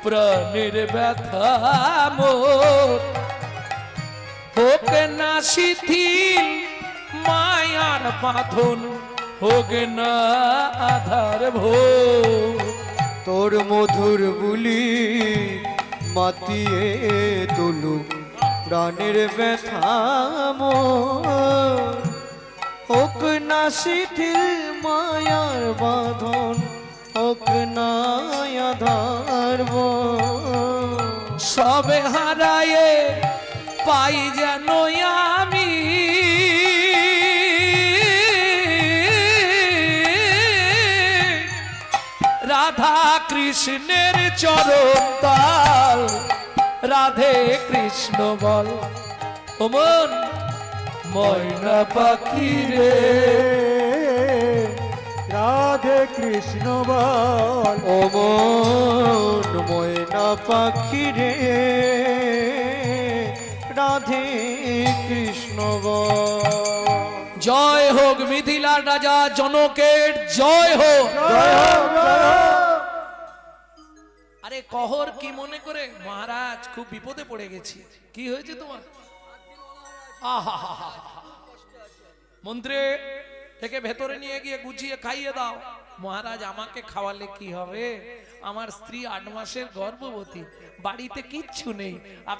প্রাণের ব্যথা মোর, হোক না শিথিল মায়ার বাঁধন, হোক না আধার ভোর। তোর মধুর বুলি মাতিয়ে তুলুক প্রাণের ব্যথা মোর, হোক না শিথিল মায়ার বাঁধন, হোক না আধার ভোর। সবে হারায়ে পাই যেন আমি রাধা কৃষ্ণের চরণ তাল। রাধে কৃষ্ণ বল। ও মন ময়না পাখি রে, রাধে কৃষ্ণ বল। ও মন ময়না পাখি রে, রাধে কৃষ্ণ বল। জয় হোক মিথিলার রাজা জনকের জয় হোক। আরে কহর কি মনে করে? মহারাজ খুব বিপদে পড়ে গেছি। কি হয়েছে তোমার? আহা, মন্ত্রী থেকে ভেতরে নিয়ে গিয়ে গুছিয়ে খাইয়ে দাও। মহারাজ আমাকে খাওয়ালে কি হবে? আমার স্ত্রী 8 মাসের গর্ভবতী, বাড়িতে কিচ্ছু নেই।